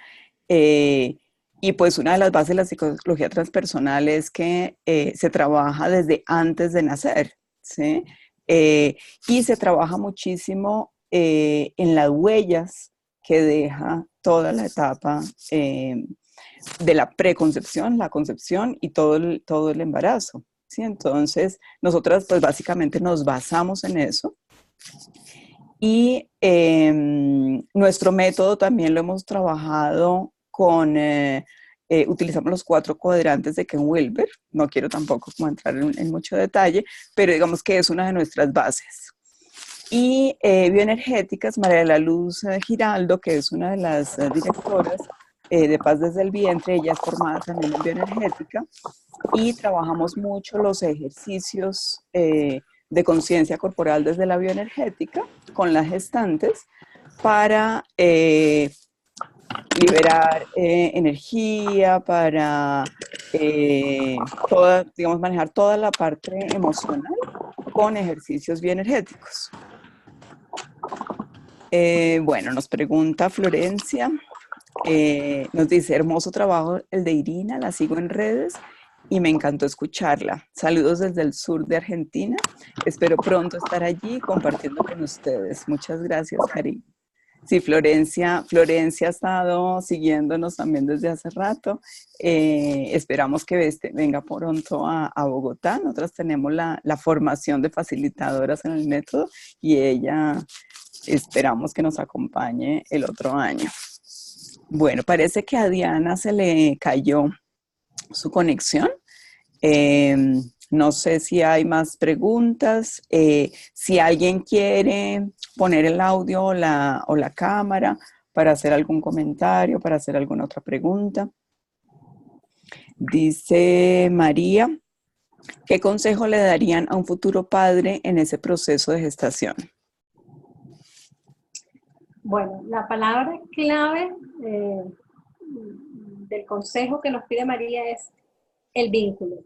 [SPEAKER 3] y pues una de las bases de la psicología transpersonal es que se trabaja desde antes de nacer, ¿sí? Y se trabaja muchísimo en las huellas que deja toda la etapa de la preconcepción, la concepción y todo el embarazo. ¿Sí? Entonces, nosotras pues básicamente nos basamos en eso. Y nuestro método también lo hemos trabajado con, utilizamos los 4 cuadrantes de Ken Wilber. No quiero tampoco como entrar en mucho detalle, pero digamos que es una de nuestras bases. Y bioenergéticas, María de la Luz Giraldo, que es una de las directoras de Paz desde el Vientre, ella es formada también en bioenergética, y trabajamos mucho los ejercicios de conciencia corporal desde la bioenergética con las gestantes para liberar energía, para digamos, manejar toda la parte emocional con ejercicios bioenergéticos. Bueno, nos pregunta Florencia, nos dice, hermoso trabajo el de Irina, la sigo en redes y me encantó escucharla. Saludos desde el sur de Argentina. Espero pronto estar allí compartiendo con ustedes. Muchas gracias, Cari. Sí, Florencia ha estado siguiéndonos también desde hace rato. Esperamos que venga pronto a Bogotá. Nosotras tenemos la formación de facilitadoras en el método y ella esperamos que nos acompañe el otro año. Bueno, parece que a Diana se le cayó su conexión. No sé si hay más preguntas. Si alguien quiere poner el audio o la cámara para hacer algún comentario, para hacer alguna otra pregunta. Dice María, ¿qué consejo le darían a un futuro padre en ese proceso de gestación?
[SPEAKER 2] Bueno, la palabra clave del consejo que nos pide María es el vínculo.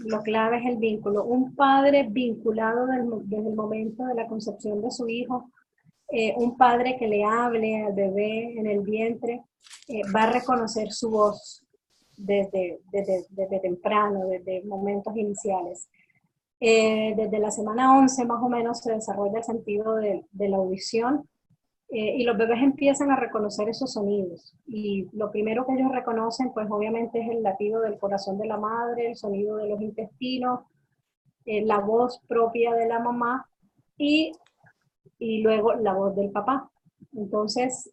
[SPEAKER 2] Lo clave es el vínculo. Un padre vinculado desde el momento de la concepción de su hijo, un padre que le hable al bebé en el vientre, va a reconocer su voz desde temprano, desde momentos iniciales. Desde la semana 11 más o menos se desarrolla el sentido de la audición, y los bebés empiezan a reconocer esos sonidos. Y lo primero que ellos reconocen, pues obviamente es el latido del corazón de la madre, el sonido de los intestinos, la voz propia de la mamá y luego la voz del papá. Entonces,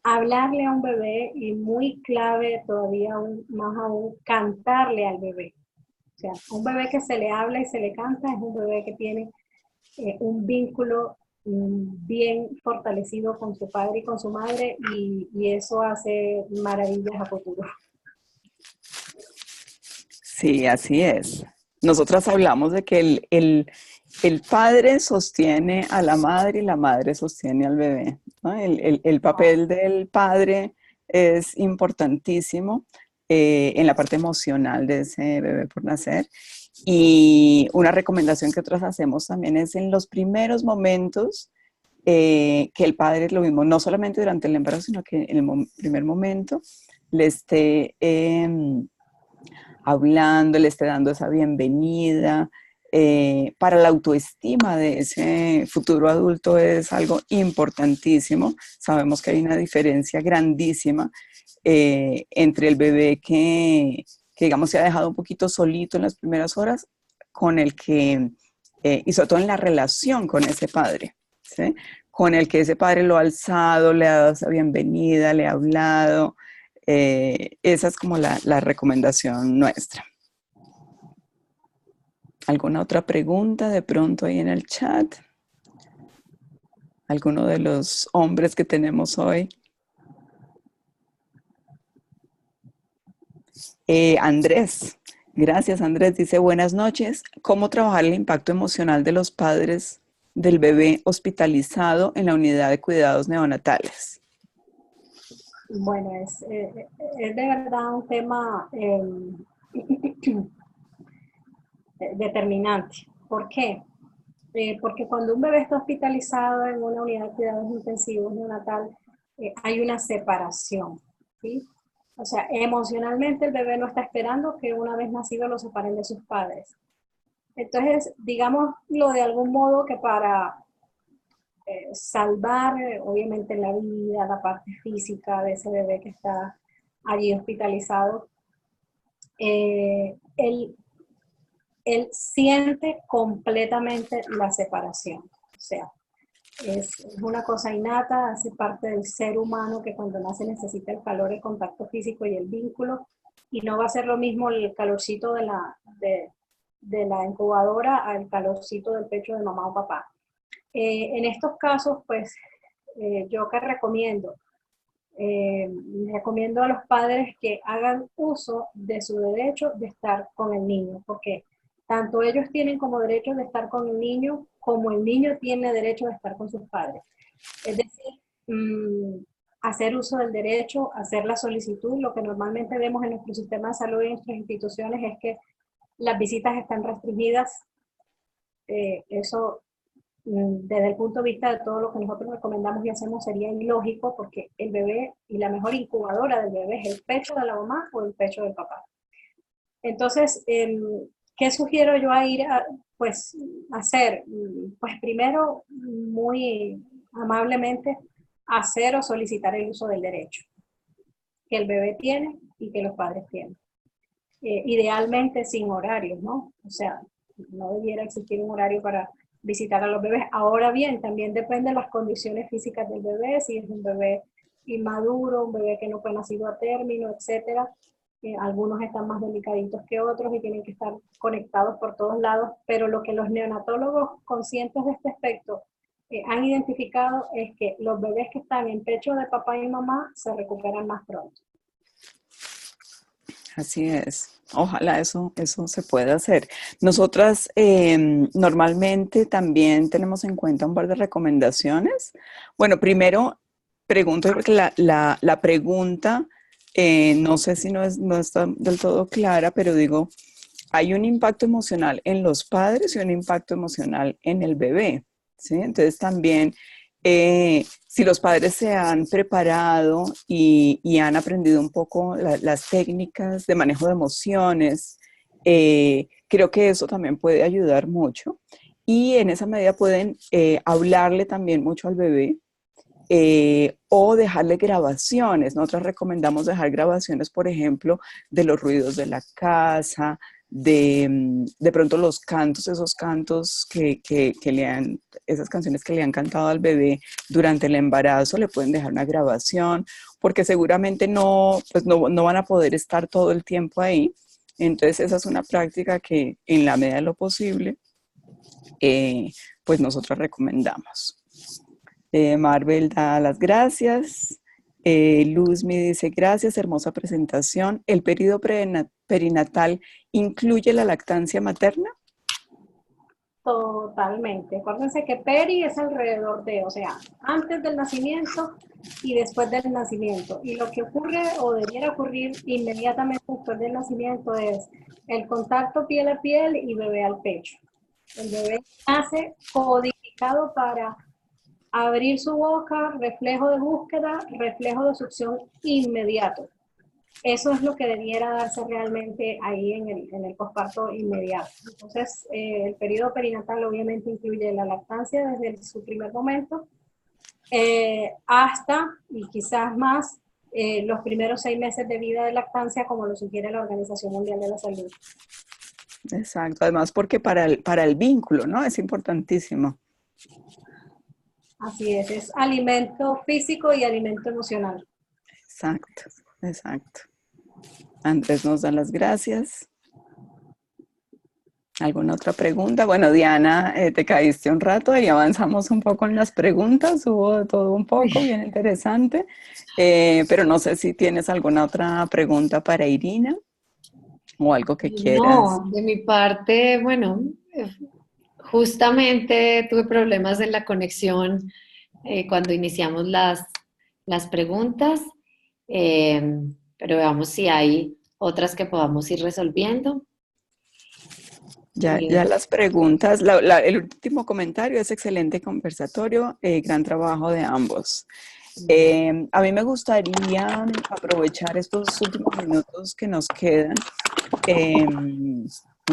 [SPEAKER 2] hablarle a un bebé, y muy clave todavía más aún, cantarle al bebé. O sea, un bebé que se le habla y se le canta es un bebé que tiene un vínculo bien fortalecido con su padre y con su madre, y eso hace maravillas a futuro.
[SPEAKER 3] Sí, así es. Nosotras hablamos de que el padre sostiene a la madre y la madre sostiene al bebé, ¿no? El papel del padre es importantísimo en la parte emocional de ese bebé por nacer. Y una recomendación que otras hacemos también es en los primeros momentos que el padre lo mismo, no solamente durante el embarazo, sino que en el primer momento le esté hablando, le esté dando esa bienvenida. Para la autoestima de ese futuro adulto es algo importantísimo. Sabemos que hay una diferencia grandísima entre el bebé que, digamos, se ha dejado un poquito solito en las primeras horas con el que, y sobre todo en la relación con ese padre, ¿sí? Con el que ese padre lo ha alzado, le ha dado esa bienvenida, le ha hablado. Esa es como la recomendación nuestra. ¿Alguna otra pregunta de pronto ahí en el chat? ¿Alguno de los hombres que tenemos hoy? Andrés, gracias Andrés, dice buenas noches. ¿Cómo trabajar el impacto emocional de los padres del bebé hospitalizado en la unidad de cuidados neonatales?
[SPEAKER 2] Bueno, es de verdad un tema determinante. ¿Por qué? Porque cuando un bebé está hospitalizado en una unidad de cuidados intensivos neonatal, hay una separación, ¿sí? O sea, emocionalmente el bebé no está esperando que una vez nacido lo separen de sus padres. Entonces, digámoslo de algún modo, que para salvar, obviamente, la vida, la parte física de ese bebé que está allí hospitalizado, él siente completamente la separación. O sea, es una cosa innata, hace parte del ser humano, que cuando nace necesita el calor, el contacto físico y el vínculo, y no va a ser lo mismo el calorcito de la incubadora al calorcito del pecho de mamá o papá. En estos casos, pues, yo que recomiendo a los padres que hagan uso de su derecho de estar con el niño, porque tanto ellos tienen como derecho de estar con el niño, como el niño tiene derecho de estar con sus padres. Es decir, hacer uso del derecho, hacer la solicitud. Lo que normalmente vemos en nuestro sistema de salud y en nuestras instituciones es que las visitas están restringidas. Eso, desde el punto de vista de todo lo que nosotros recomendamos y hacemos, sería ilógico, porque el bebé y la mejor incubadora del bebé es el pecho de la mamá o el pecho del papá. Entonces, ¿qué sugiero yo a ir a hacer? Pues primero, muy amablemente, hacer o solicitar el uso del derecho que el bebé tiene y que los padres tienen. Idealmente sin horarios, ¿no? O sea, no debiera existir un horario para visitar a los bebés. Ahora bien, también depende de las condiciones físicas del bebé, si es un bebé inmaduro, un bebé que no fue nacido a término, etcétera. Algunos están más delicaditos que otros y tienen que estar conectados por todos lados, pero lo que los neonatólogos conscientes de este aspecto han identificado es que los bebés que están en pecho de papá y mamá se recuperan más pronto.
[SPEAKER 3] Así es. Ojalá eso se pueda hacer. Nosotras normalmente también tenemos en cuenta un par de recomendaciones. Bueno, primero pregunto, porque la pregunta, no sé si no está del todo clara, pero digo, hay un impacto emocional en los padres y un impacto emocional en el bebé, ¿sí? Entonces también, si los padres se han preparado y han aprendido un poco las técnicas de manejo de emociones, creo que eso también puede ayudar mucho. Y en esa medida pueden hablarle también mucho al bebé, o dejarle grabaciones. Nosotros recomendamos dejar grabaciones, por ejemplo, de los ruidos de la casa, de pronto los cantos, esos cantos que le han, esas canciones que le han cantado al bebé durante el embarazo, le pueden dejar una grabación, porque seguramente pues no van a poder estar todo el tiempo ahí. Entonces esa es una práctica que en la medida de lo posible, pues nosotros recomendamos. Marvel da las gracias. Luz me dice, gracias, hermosa presentación. ¿El periodo perinatal incluye la lactancia materna?
[SPEAKER 2] Totalmente. Acuérdense que peri es alrededor de, o sea, antes del nacimiento y después del nacimiento. Y lo que ocurre o debiera ocurrir inmediatamente después del nacimiento es el contacto piel a piel y bebé al pecho. El bebé nace codificado para abrir su boca, reflejo de búsqueda, reflejo de succión inmediato. Eso es lo que debiera darse realmente ahí en el posparto inmediato. Entonces, el periodo perinatal obviamente incluye la lactancia desde su primer momento hasta, y quizás más, los primeros 6 meses de vida de lactancia, como lo sugiere la Organización Mundial de la Salud.
[SPEAKER 3] Exacto, además porque para el vínculo, ¿no? Es importantísimo.
[SPEAKER 2] Así es alimento físico y alimento emocional.
[SPEAKER 3] Exacto, exacto. Andrés nos da las gracias. ¿Alguna otra pregunta? Bueno, Diana, te caíste un rato y avanzamos un poco en las preguntas, hubo de todo un poco, bien interesante, pero no sé si tienes alguna otra pregunta para Irina o algo que quieras.
[SPEAKER 1] No, de mi parte, bueno, justamente tuve problemas en la conexión cuando iniciamos las preguntas, pero veamos si hay otras que podamos ir resolviendo.
[SPEAKER 3] Ya las preguntas, el último comentario es excelente conversatorio, gran trabajo de ambos. A mí me gustaría aprovechar estos últimos minutos que nos quedan.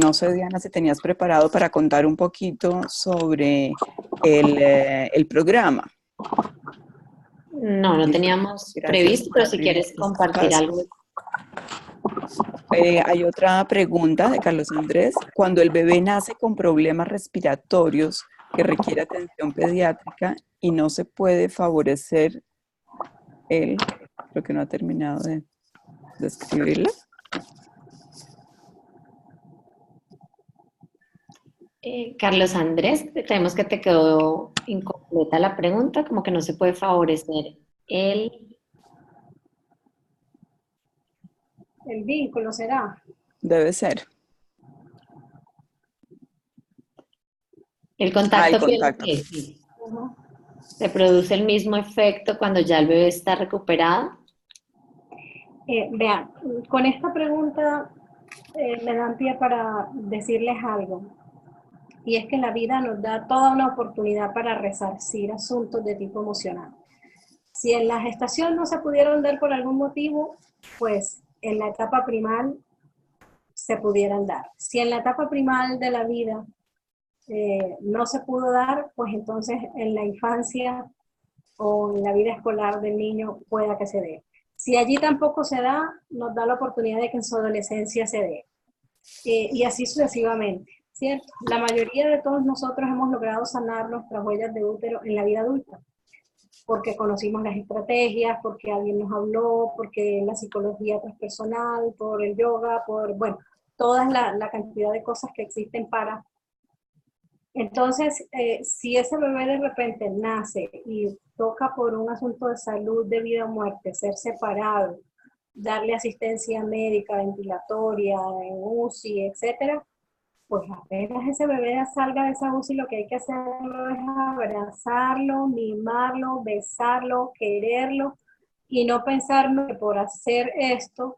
[SPEAKER 3] No sé, Diana, si tenías preparado para contar un poquito sobre el programa.
[SPEAKER 1] No teníamos
[SPEAKER 3] Gracias
[SPEAKER 1] previsto,
[SPEAKER 3] por
[SPEAKER 1] pero si
[SPEAKER 3] abrirnos
[SPEAKER 1] quieres
[SPEAKER 3] este
[SPEAKER 1] compartir
[SPEAKER 3] espacio.
[SPEAKER 1] algo.
[SPEAKER 3] Hay otra pregunta de Carlos Andrés. Cuando el bebé nace con problemas respiratorios que requiere atención pediátrica y no se puede favorecer él, creo que no ha terminado de escribirla.
[SPEAKER 1] Carlos Andrés, creemos que te quedó incompleta la pregunta, como que no se puede favorecer
[SPEAKER 2] El vínculo será.
[SPEAKER 3] Debe ser.
[SPEAKER 1] el
[SPEAKER 3] El
[SPEAKER 1] contacto piel a
[SPEAKER 3] contacto.
[SPEAKER 1] piel. Sí. ¿Se produce el mismo efecto cuando ya el bebé está recuperado?
[SPEAKER 2] Vean, con esta pregunta me dan pie para decirles algo. Y es que la vida nos da toda una oportunidad para resarcir asuntos de tipo emocional. Si en la gestación no se pudieron dar por algún motivo, pues en la etapa primal se pudieran dar. Si en la etapa primal de la vida no se pudo dar, pues entonces en la infancia o en la vida escolar del niño pueda que se dé. Si allí tampoco se da, nos da la oportunidad de que en su adolescencia se dé. Y así sucesivamente, ¿cierto? La mayoría de todos nosotros hemos logrado sanar nuestras huellas de útero en la vida adulta, porque conocimos las estrategias, porque alguien nos habló, porque la psicología transpersonal, por el yoga, por, bueno, toda la cantidad de cosas que existen para. Entonces, si ese bebé de repente nace y toca por un asunto de salud, de vida o muerte, ser separado, darle asistencia médica, ventilatoria, en UCI, etcétera, pues apenas ese bebé salga de esa UCI, lo que hay que hacerlo es abrazarlo, mimarlo, besarlo, quererlo, y no pensar que por hacer esto,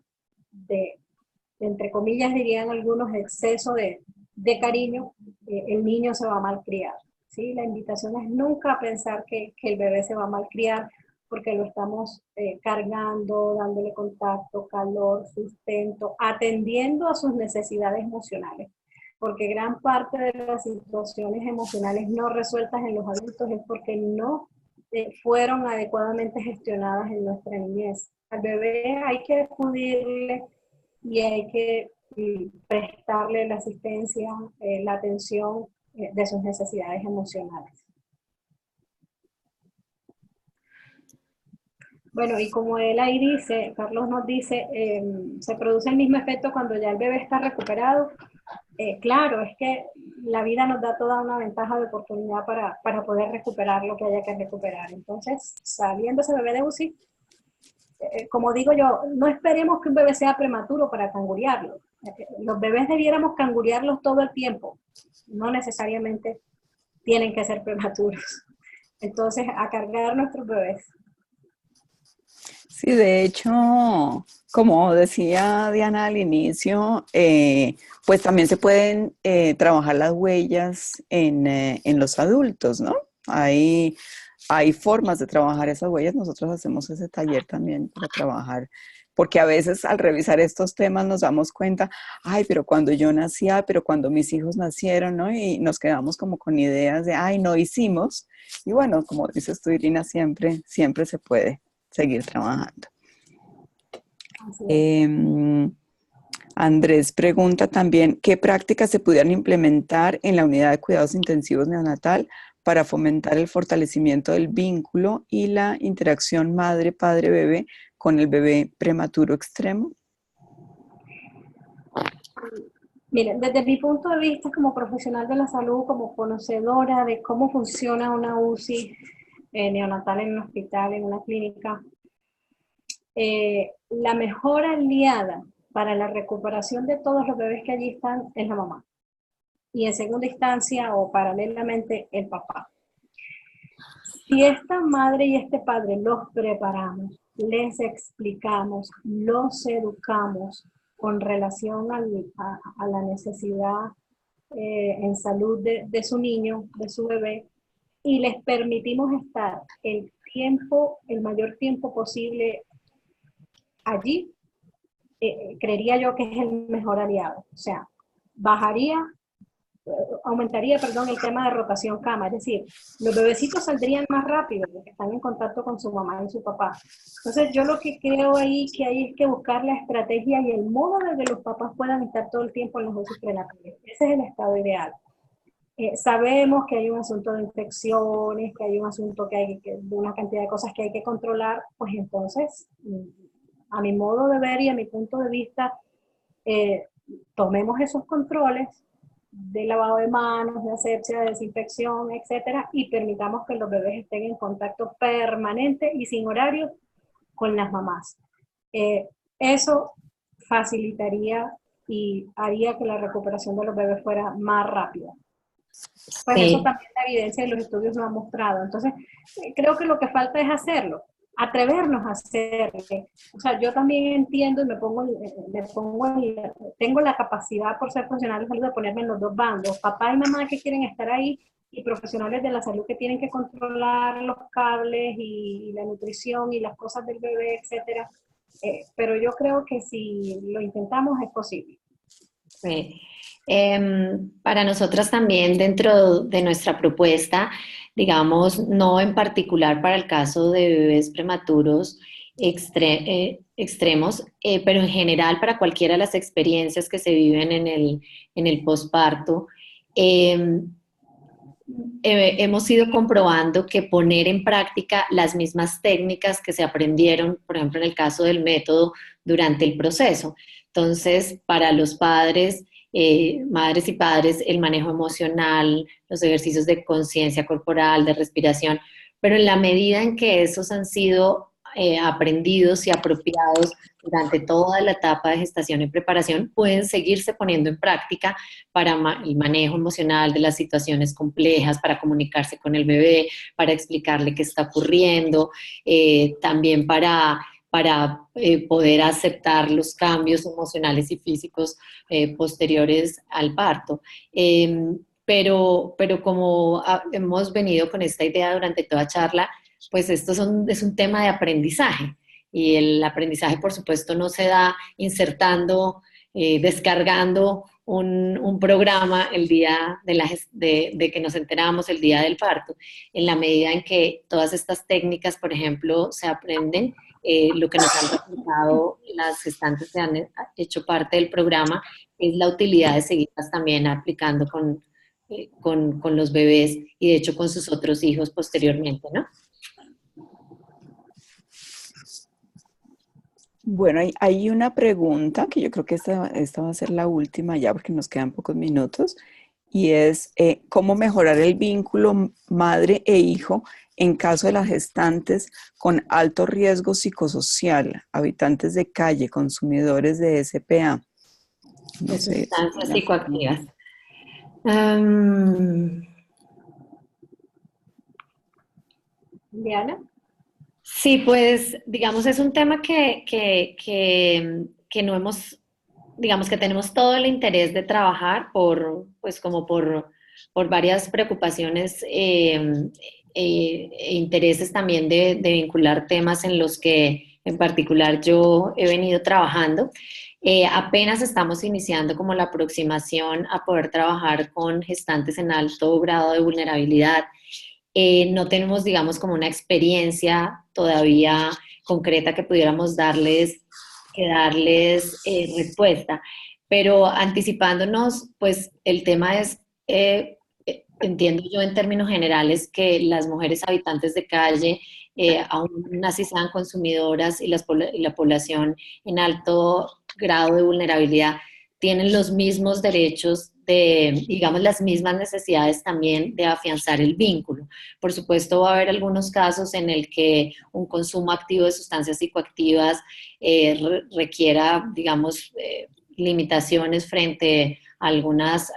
[SPEAKER 2] entre comillas dirían algunos, exceso de cariño, el niño se va a malcriar. ¿Sí? La invitación es nunca pensar que el bebé se va a malcriar porque lo estamos cargando, dándole contacto, calor, sustento, atendiendo a sus necesidades emocionales. Porque gran parte de las situaciones emocionales no resueltas en los adultos es porque no fueron adecuadamente gestionadas en nuestra niñez. Al bebé hay que acudirle y hay que prestarle la asistencia, la atención de sus necesidades emocionales. Bueno, y como él ahí dice, Carlos nos dice, se produce el mismo efecto cuando ya el bebé está recuperado. Claro, es que la vida nos da toda una ventaja de oportunidad para poder recuperar lo que haya que recuperar. Entonces, saliendo ese bebé de UCI, como digo yo, no esperemos que un bebé sea prematuro para cangurearlo. Los bebés debiéramos cangurearlos todo el tiempo. No necesariamente tienen que ser prematuros. Entonces, a cargar nuestros bebés.
[SPEAKER 3] Sí, de hecho, como decía Diana al inicio, pues también se pueden trabajar las huellas en los adultos, ¿no? Hay formas de trabajar esas huellas. Nosotros hacemos ese taller también para trabajar, porque a veces al revisar estos temas nos damos cuenta, ay, pero cuando yo nací, ay, pero cuando mis hijos nacieron, ¿no? Y nos quedamos como con ideas de, ay, no hicimos. Y bueno, como dices tú, Irina, siempre se puede seguir trabajando. Andrés pregunta también, ¿qué prácticas se pudieran implementar en la unidad de cuidados intensivos neonatal para fomentar el fortalecimiento del vínculo y la interacción madre-padre-bebé con el bebé prematuro extremo?
[SPEAKER 2] Miren, desde mi punto de vista como profesional de la salud, como conocedora de cómo funciona una UCI neonatal en un hospital, en una clínica, la mejor aliada para la recuperación de todos los bebés que allí están es la mamá. Y en segunda instancia o paralelamente el papá. Si esta madre y este padre los preparamos, les explicamos, los educamos con relación a la necesidad en salud de su niño, de su bebé, y les permitimos estar el mayor tiempo posible allí, creería yo que es el mejor aliado. O sea, aumentaría el tema de rotación cama, es decir, los bebecitos saldrían más rápido porque están en contacto con su mamá y su papá. Entonces yo lo que creo ahí que hay es que buscar la estrategia y el modo de que los papás puedan estar todo el tiempo en los UCI prenatales. Ese es el estado ideal. Sabemos que hay un asunto de infecciones, que hay un asunto de una cantidad de cosas que hay que controlar, pues entonces, a mi modo de ver y a mi punto de vista, tomemos esos controles de lavado de manos, de asepsia, de desinfección, etcétera, y permitamos que los bebés estén en contacto permanente y sin horario con las mamás. Eso facilitaría y haría que la recuperación de los bebés fuera más rápida. Pues sí. Eso también la evidencia de los estudios lo ha mostrado. Entonces, creo que lo que falta es hacerlo, atrevernos a hacerlo. O sea, yo también entiendo y tengo la capacidad por ser profesional de salud de ponerme en los dos bandos, papá y mamá que quieren estar ahí y profesionales de la salud que tienen que controlar los cables y la nutrición y las cosas del bebé, etcétera. Pero yo creo que si lo intentamos es posible.
[SPEAKER 1] Sí. Para nosotras también dentro de nuestra propuesta, digamos, no en particular para el caso de bebés prematuros extremos, pero en general para cualquiera de las experiencias que se viven en el posparto, hemos ido comprobando que poner en práctica las mismas técnicas que se aprendieron, por ejemplo, en el caso del método, durante el proceso. Entonces, para los padres, madres y padres, el manejo emocional, los ejercicios de conciencia corporal, de respiración, pero en la medida en que esos han sido aprendidos y apropiados durante toda la etapa de gestación y preparación pueden seguirse poniendo en práctica para el manejo emocional de las situaciones complejas, para comunicarse con el bebé, para explicarle qué está ocurriendo, también para poder aceptar los cambios emocionales y físicos posteriores al parto. Pero como hemos venido con esta idea durante toda charla, pues es un tema de aprendizaje. Y el aprendizaje, por supuesto, no se da insertando, descargando un programa el día de que nos enteramos, el día del parto. En la medida en que todas estas técnicas, por ejemplo, se aprenden, lo que nos han reportado las gestantes que han hecho parte del programa es la utilidad de seguirlas también aplicando con los bebés y de hecho con sus otros hijos posteriormente, ¿no?
[SPEAKER 3] Bueno, hay una pregunta que yo creo que esta va a ser la última ya porque nos quedan pocos minutos y es ¿cómo mejorar el vínculo madre e hijo en caso de las gestantes con alto riesgo psicosocial, habitantes de calle, consumidores de SPA? No
[SPEAKER 1] De
[SPEAKER 3] sé.
[SPEAKER 1] sustancias psicoactivas. Um,
[SPEAKER 2] Diana.
[SPEAKER 1] Sí, pues, digamos, es un tema que no hemos, digamos, que tenemos todo el interés de trabajar pues, como por varias preocupaciones e intereses también de vincular temas en los que, en particular, yo he venido trabajando. Apenas estamos iniciando como la aproximación a poder trabajar con gestantes en alto grado de vulnerabilidad. No tenemos, digamos, como una experiencia todavía concreta que pudiéramos darles respuesta. Pero anticipándonos, pues el tema es, entiendo yo en términos generales, que las mujeres habitantes de calle, aún así sean consumidoras y la población en alto grado de vulnerabilidad, tienen los mismos derechos digamos, las mismas necesidades también de afianzar el vínculo. Por supuesto, va a haber algunos casos en el que un consumo activo de sustancias psicoactivas requiera, digamos, limitaciones frente a algunas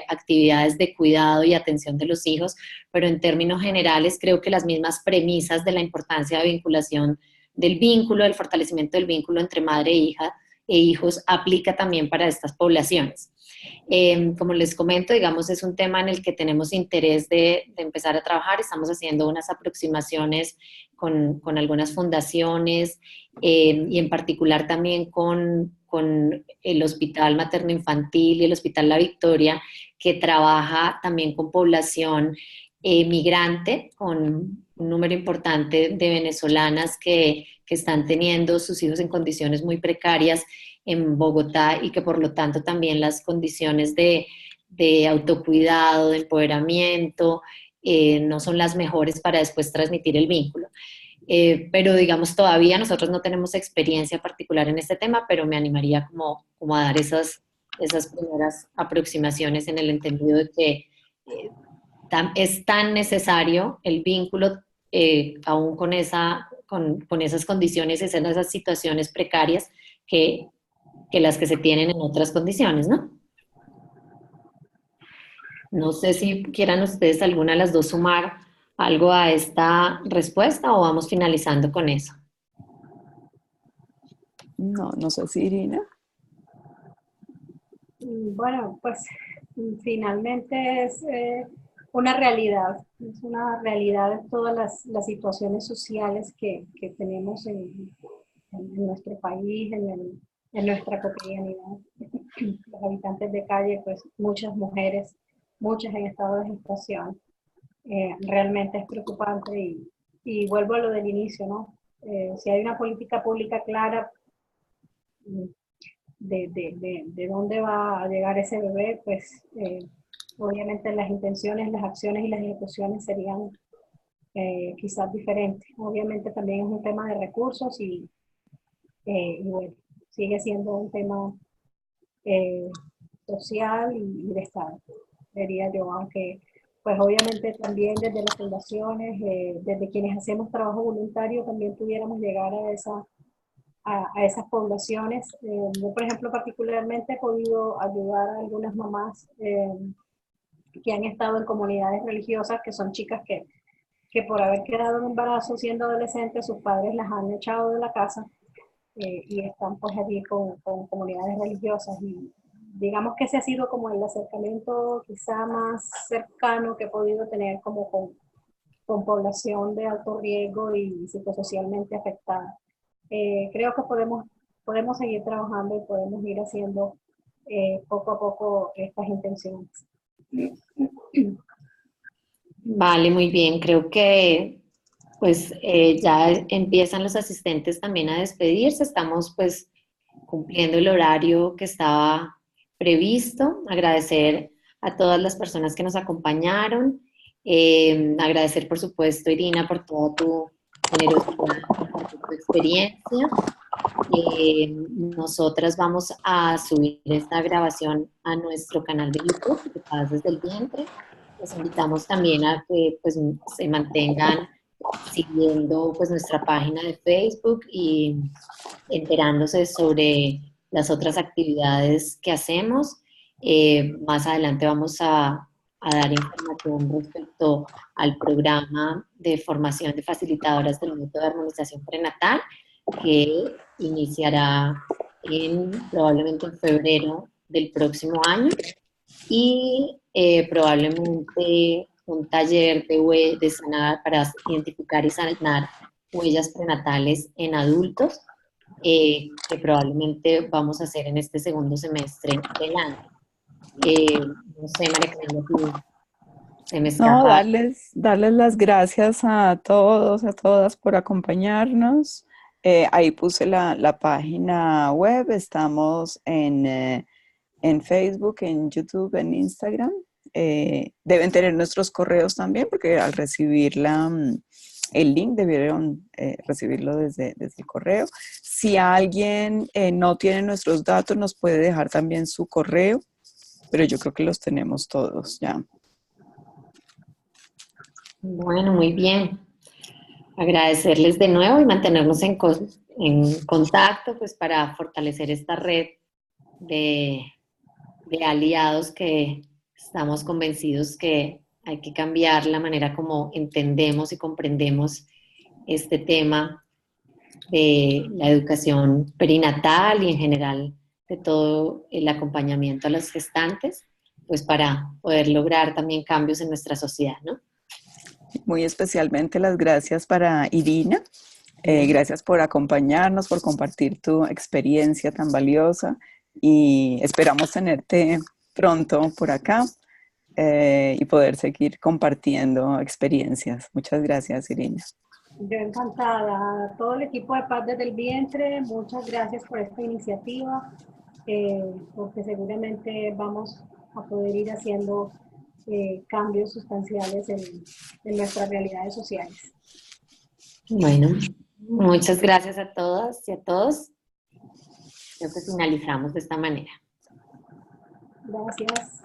[SPEAKER 1] actividades de cuidado y atención de los hijos, pero en términos generales creo que las mismas premisas de la importancia de vinculación del vínculo, del fortalecimiento del vínculo entre madre e hijos aplica también para estas poblaciones. Como les comento, digamos, es un tema en el que tenemos interés de empezar a trabajar. Estamos haciendo unas aproximaciones con algunas fundaciones y en particular también con el Hospital Materno Infantil y el Hospital La Victoria, que trabaja también con población migrante, con un número importante de venezolanas que están teniendo sus hijos en condiciones muy precarias en Bogotá y que por lo tanto también las condiciones de autocuidado, de empoderamiento, no son las mejores para después transmitir el vínculo. Pero digamos, todavía nosotros no tenemos experiencia particular en este tema, pero me animaría como a dar esas primeras aproximaciones en el entendido de que es tan necesario el vínculo aún con esas condiciones, en esas situaciones precarias que las que se tienen en otras condiciones, ¿no? No sé si quieran ustedes alguna de las dos sumar algo a esta respuesta o vamos finalizando con eso.
[SPEAKER 3] No, no sé si Irina.
[SPEAKER 2] Bueno, pues finalmente es una realidad, es una realidad de todas las situaciones sociales que tenemos en nuestro país, en nuestra cotidianidad. Los habitantes de calle, pues muchas mujeres, muchas en estado de gestación. Realmente es preocupante y vuelvo a lo del inicio, ¿no? Si hay una política pública clara de dónde va a llegar ese bebé, pues obviamente las intenciones, las acciones y las ejecuciones serían quizás diferentes. Obviamente también es un tema de recursos y bueno, sigue siendo un tema social y de Estado, diría yo, pues obviamente también desde las fundaciones, desde quienes hacemos trabajo voluntario, también pudiéramos llegar a esas poblaciones. Yo, por ejemplo, particularmente he podido ayudar a algunas mamás que han estado en comunidades religiosas, que son chicas que por haber quedado en embarazo siendo adolescentes, sus padres las han echado de la casa y están pues allí con comunidades religiosas. Y digamos que ese ha sido como el acercamiento quizá más cercano que he podido tener como con población de alto riesgo y psicosocialmente afectada. Creo que podemos seguir trabajando y podemos ir haciendo poco a poco estas intenciones.
[SPEAKER 1] Vale, muy bien. Creo que pues ya empiezan los asistentes también a despedirse. Estamos pues cumpliendo el horario que estaba previsto. Agradecer a todas las personas que nos acompañaron. Agradecer, por supuesto, Irina, por toda tu generosidad, por tu experiencia. Nosotras vamos a subir esta grabación a nuestro canal de YouTube, Paz desde el Vientre. Les invitamos también a que pues, se mantengan siguiendo pues, nuestra página de Facebook y enterándose sobre las otras actividades que hacemos. Más adelante vamos a dar información respecto al programa de formación de facilitadoras del método de armonización prenatal, que iniciará probablemente en febrero del próximo año, y probablemente un taller de sanar para identificar y sanar huellas prenatales en adultos, que probablemente vamos a hacer en este segundo semestre del año. No sé, María Camila, se me
[SPEAKER 3] No,
[SPEAKER 1] escapa.
[SPEAKER 3] darles las gracias a todos, a todas por acompañarnos. Ahí puse la página web, estamos en Facebook, en YouTube, en Instagram. Deben tener nuestros correos también, porque al recibir el link debieron recibirlo desde el correo. Si alguien no tiene nuestros datos, nos puede dejar también su correo, pero yo creo que los tenemos todos ya.
[SPEAKER 1] Bueno, muy bien. Agradecerles de nuevo y mantenernos en contacto pues, para fortalecer esta red de aliados que estamos convencidos que hay que cambiar la manera como entendemos y comprendemos este tema de la educación perinatal y en general de todo el acompañamiento a las gestantes, pues para poder lograr también cambios en nuestra sociedad, ¿no?
[SPEAKER 3] Muy especialmente las gracias para Irina. Gracias por acompañarnos, por compartir tu experiencia tan valiosa y esperamos tenerte pronto por acá y poder seguir compartiendo experiencias. Muchas gracias, Irina.
[SPEAKER 2] Yo encantada. A todo el equipo de Paz desde el Vientre, muchas gracias por esta iniciativa, porque seguramente vamos a poder ir haciendo cambios sustanciales en nuestras realidades sociales.
[SPEAKER 1] Bueno, muchas gracias a todas y a todos. Creo que finalizamos de esta manera.
[SPEAKER 2] Gracias.